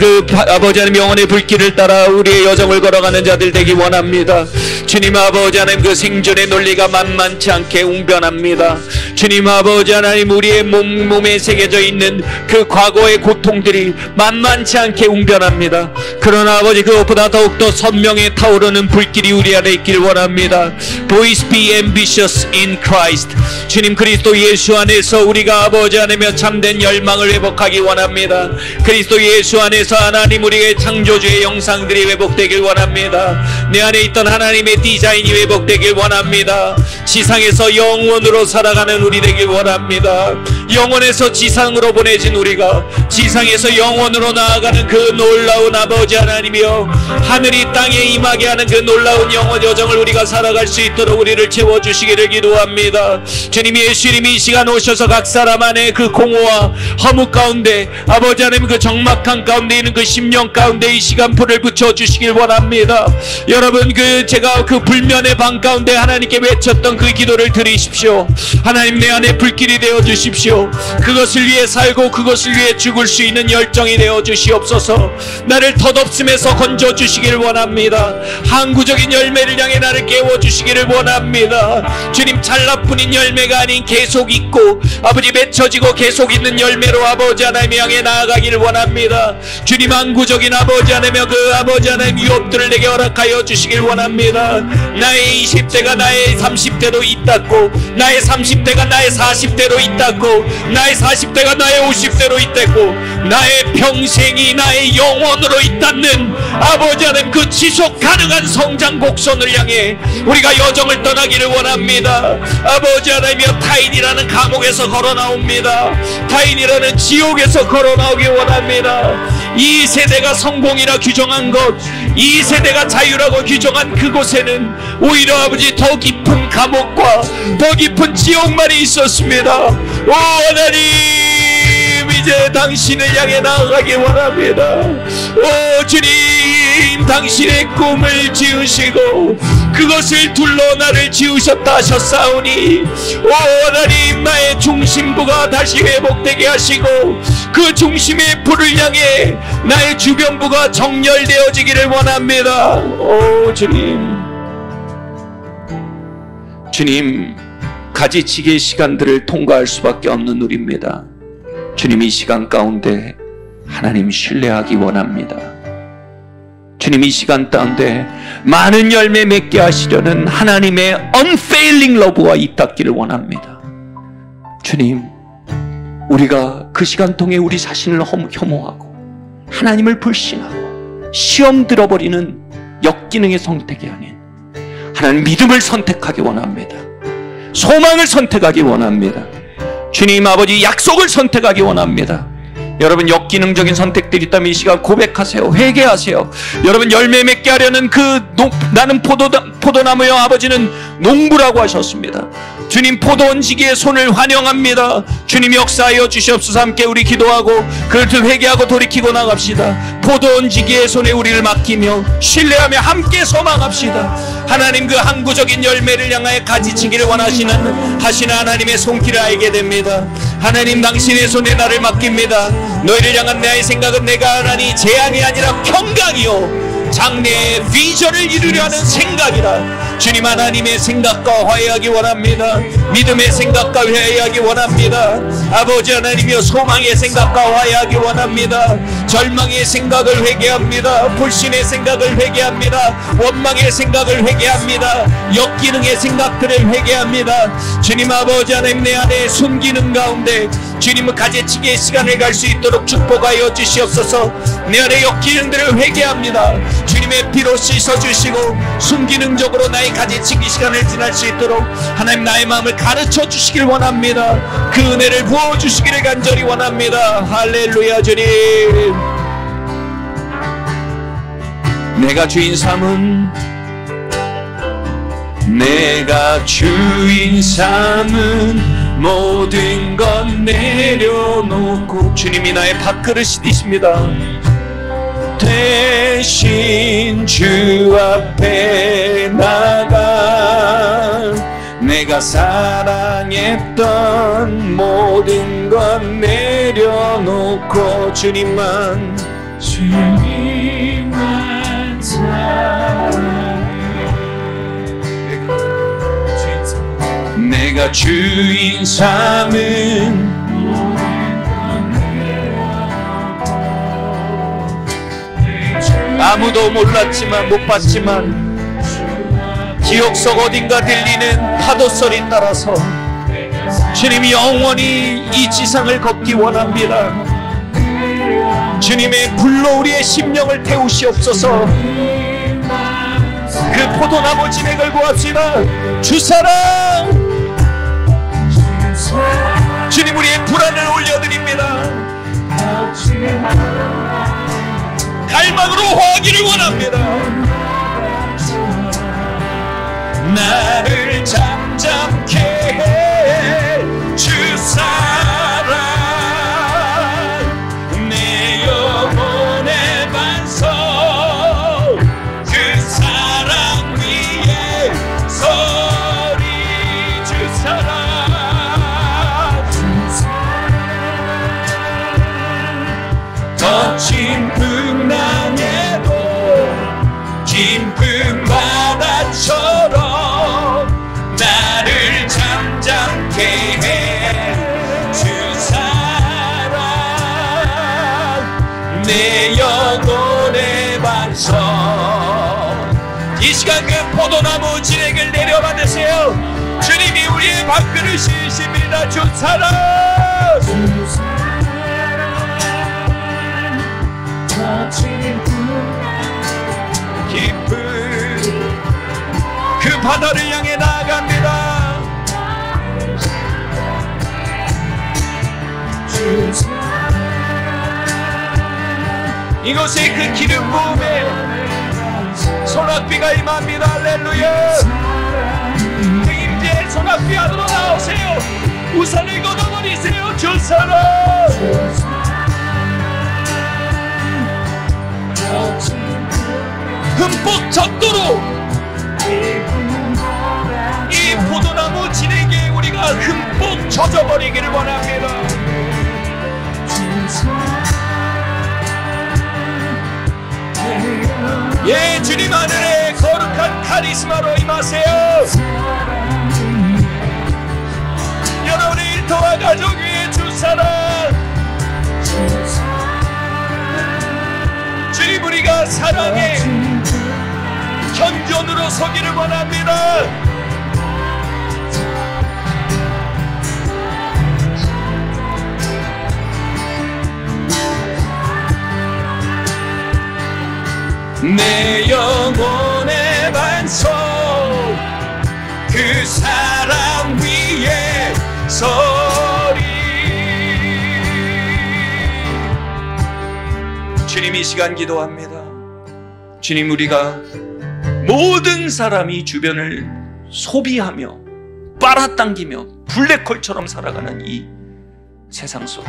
아버지 하나님 영혼의 불길을 따라 우리의 여정을 걸어가는 자들 되길 원합니다. 주님 아버지 하나님, 그 생존의 논리가 만만치 않게 웅변합니다. 주님 아버지 하나님, 우리의 몸에 새겨져 있는 그 과거의 고통들이 만만치 않게 웅변합니다. 그러나 아버지, 그것보다 더욱더 선명히 타오르는 불길이 우리 안에 있길 원합니다. 원합니다. Boys be ambitious in Christ. 주님 그리스도 예수 안에서 우리가 아버지 안에며 참된 열망을 회복하기 원합니다. 그리스도 예수 안에서 하나님 우리의 창조주의 영상들이 회복되길 원합니다. 내 안에 있던 하나님의 디자인이 회복되길 원합니다. 지상에서 영원으로 살아가는 우리 되길 원합니다. 영원에서 지상으로 보내진 우리가 지상에서 영원으로 나아가는 그 놀라운 아버지 하나님이여, 하늘이 땅에 임하게 하는 그 놀라운 영원 여정을 우리가 살아갈 수 있도록 우리를 채워주시기를 기도합니다. 주님, 예수님이 이 시간 오셔서 각 사람 안에 그 공허와 허무 가운데, 아버지 하나님 그 적막한 가운데 있는 그 심령 가운데 이 시간 불을 붙여주시길 원합니다. 여러분, 제가 그 불면의 방 가운데 하나님께 외쳤던 그 기도를 들으십시오. 하나님, 내 안에 불길이 되어 주십시오. 그것을 위해 살고 그것을 위해 죽을 수 있는 열정이 되어 주시옵소서. 나를 덧없음에서 건져 주시길 원합니다. 항구적인 열매를 향해 나를 깨워 주시기를 원합니다. 주님, 잘라뿐인 열매가 아닌 계속 있고 아버지 맺혀지고 계속 있는 열매로 아버지 하나님 향해 나아가기를 원합니다. 주님, 항구적인 아버지 하나님의 그 아버지 하나님 유업들을 내게 허락하여 주시길 원합니다. 나의 20대가 나의 30대로 있다고, 나의 30대가 나의 40대로 있다고, 나의 40대가 나의 50대로 있다고, 나의 평생이 나의 영혼으로 있다는 아버지 하나님 그 지속 가능한 성장 곡선을 향해 우리가 여정을 떠나기를 원합니다. 아버지 하나님이여, 타인이라는 감옥에서 걸어 나옵니다. 타인이라는 지옥에서 걸어 나오기 원합니다. 이 세대가 성공이라 규정한 것, 이 세대가 자유라고 규정한 그곳에는 오히려 아버지 더 깊은 감옥과 더 깊은 지옥만이 있었습니다. 오 하나님, 이제 당신을 향해 나아가기 원합니다. 오 주님, 당신의 꿈을 지으시고 그것을 둘러 나를 지으셨다 하셨사오니, 오 하나님, 나의 중심부가 다시 회복되게 하시고 그 중심의 불을 향해 나의 주변부가 정렬되어지기를 원합니다. 오 주님, 주님, 가지치기의 시간들을 통과할 수밖에 없는 우리입니다. 주님, 이 시간 가운데 하나님 신뢰하기 원합니다. 주님, 이 시간 가운데 많은 열매 맺게 하시려는 하나님의 unfailing love가 있다기를 원합니다. 주님, 우리가 그 시간 통해 우리 자신을 혐오하고 하나님을 불신하고 시험 들어버리는 역기능의 선택이 아닌 하나님 믿음을 선택하기 원합니다. 소망을 선택하기 원합니다. 주님 아버지, 약속을 선택하기 원합니다. 여러분, 역기능적인 선택들이 있다면 이 시간 고백하세요. 회개하세요. 여러분, 열매 맺게 하려는 나는 포도나무여, 아버지는 농부라고 하셨습니다. 주님, 포도 얹기의 손을 환영합니다. 주님 역사하여 주시옵소서. 함께 우리 기도하고 그것을 회개하고 돌이키고 나갑시다. 포도 얹기의 손에 우리를 맡기며 신뢰하며 함께 소망합시다. 하나님, 그 항구적인 열매를 향하여 가지치기를 원하시는 하나님의 손길을 알게 됩니다. 하나님, 당신의 손에 나를 맡깁니다. 너희를 향한 나의 생각은 내가 하나니 재앙이 아니라 평강이요 장래의 비전을 이루려 하는 생각이다. 주님, 하나님의 생각과 화해하기 원합니다. 믿음의 생각과 화해하기 원합니다. 아버지 하나님이여, 소망의 생각과 화해하기 원합니다. 절망의 생각을 회개합니다. 불신의 생각을 회개합니다. 원망의 생각을 회개합니다. 역기능의 생각들을 회개합니다. 주님 아버지 하나님, 내 안에 숨기는 가운데 주님은 가지치기의 시간을 갈 수 있도록 축복하여 주시옵소서. 내 안에 역기능들을 회개합니다. 주님의 피로 씻어주시고 순기능적으로 나의 가지치기 시간을 지날 수 있도록 하나님, 나의 마음을 가르쳐 주시길 원합니다. 그 은혜를 부어주시기를 간절히 원합니다. 할렐루야. 주님, 내가 주인 삼은 모든 것 내려놓고, 주님이 나의 밥그릇이 되십니다. 대신 주 앞에 나가 내가 사랑했던 모든 것 내려놓고 주님만 사랑해. 내가 주인 삼은 아무도 몰랐지만 못 봤지만 기억 속 어딘가 들리는 파도 소리 따라서 주님이 영원히 이 지상을 걷기 원합니다. 주님의 불로 우리의 심령을 태우시옵소서. 그 포도나무 진액을 구합시다. 주사랑 주님, 우리의 불안을 올려드립니다. 갈망으로 화하기를 원합니다. 나를 잠잠케 해 주사랑 내 영혼의 반석 그 사랑 위에 서리 주사랑 거친 풍랑에도 깊은 바다처럼 나를 잠잠케 해 주사랑 내 영혼의 반석. 이 시간 그 포도나무 진액을 내려받으세요. 주님이 우리의 밥그릇이십니다. 주사랑 깊은 그 바다를 향해 나아갑니다. 이곳에 그 기름 부음에 소낙비가 임합니다. 할렐루야. 그 임재의 소낙비 안으로 나오세요. 우산을 걷어버리세요. 주사랑 흠뻑 젖도록 이 포도나무 진액에 우리가 흠뻑 젖어버리기를 원합니다. 예, 주님 하늘에 거룩한 카리스마로 임하세요. 여러분의 일터와 가족 위에 주사랑 주님, 우리가 사랑의 현존으로 서기를 원합니다. 내 영혼의 반석 그 사랑 위에 서리. 주님, 이 시간 기도합니다. 주님, 우리가 모든 사람이 주변을 소비하며 빨아당기며 블랙홀처럼 살아가는 이 세상 속에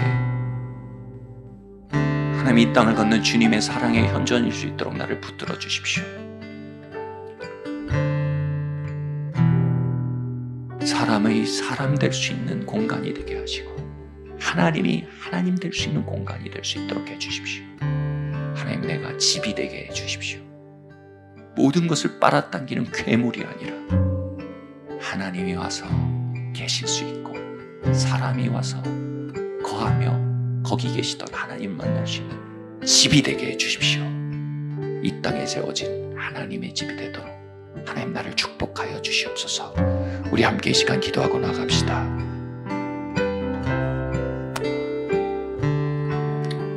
하나님, 이 땅을 걷는 주님의 사랑의 현존일 수 있도록 나를 붙들어 주십시오. 사람의 사람 될 수 있는 공간이 되게 하시고 하나님이 하나님 될 수 있는 공간이 될 수 있도록 해주십시오. 하나님, 내가 집이 되게 해주십시오. 모든 것을 빨아당기는 괴물이 아니라 하나님이 와서 계실 수 있고 사람이 와서 거하며 거기 계시던 하나님 만날 수 있는 집이 되게 해주십시오. 이 땅에 세워진 하나님의 집이 되도록 하나님, 나를 축복하여 주시옵소서. 우리 함께 이 시간 기도하고 나갑시다.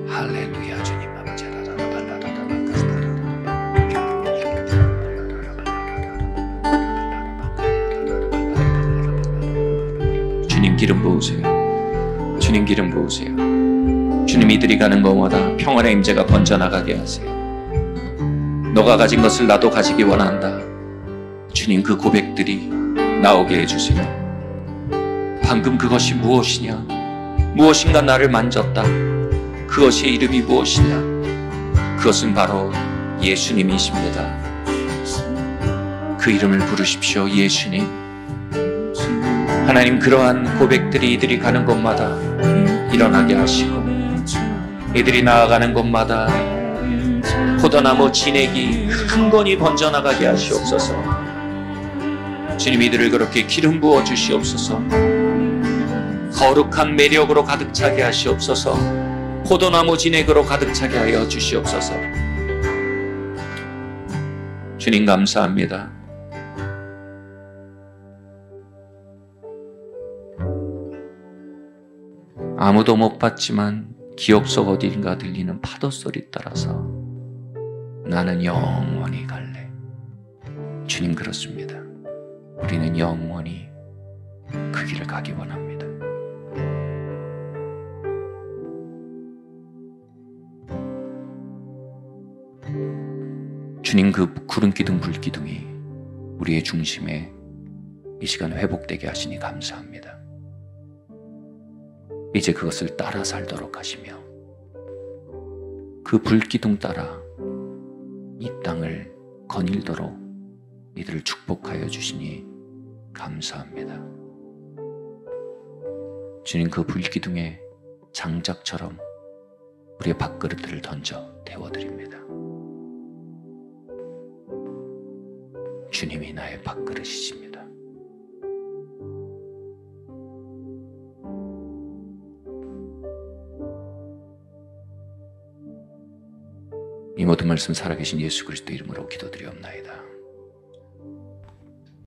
할렐루야. 주님, 주님 기름 부으세요. 주님 기름 부으세요. 주님, 이들이 가는 곳마다 평안의 임재가 번져나가게 하세요. 너가 가진 것을 나도 가지기 원한다. 주님, 그 고백들이 나오게 해주세요. 방금 그것이 무엇이냐? 무엇인가 나를 만졌다. 그것의 이름이 무엇이냐? 그것은 바로 예수님이십니다. 그 이름을 부르십시오. 예수님. 하나님, 그러한 고백들이 이들이 가는 곳마다 일어나게 하시고 이들이 나아가는 곳마다 포도나무 진액이 흥건히 번져나가게 하시옵소서. 주님, 이들을 그렇게 기름 부어 주시옵소서. 거룩한 매력으로 가득 차게 하시옵소서. 포도나무 진액으로 가득 차게 하여 주시옵소서. 주님, 감사합니다. 아무도 못 봤지만 기억 속 어딘가 들리는 파도 소리 따라서 나는 영원히 갈래. 주님 그렇습니다. 우리는 영원히 그 길을 가기 원합니다. 주님 그 구름 기둥 불 기둥이 우리의 중심에 이 시간 회복되게 하시니 감사합니다. 이제 그것을 따라 살도록 하시며 그 불기둥 따라 이 땅을 거닐도록 이들을 축복하여 주시니 감사합니다. 주님 그 불기둥의 장작처럼 우리의 밥그릇들을 던져 태워드립니다. 주님이 나의 밥그릇이십니다. 이 모든 말씀 살아계신 예수 그리스도 이름으로 기도드리옵나이다.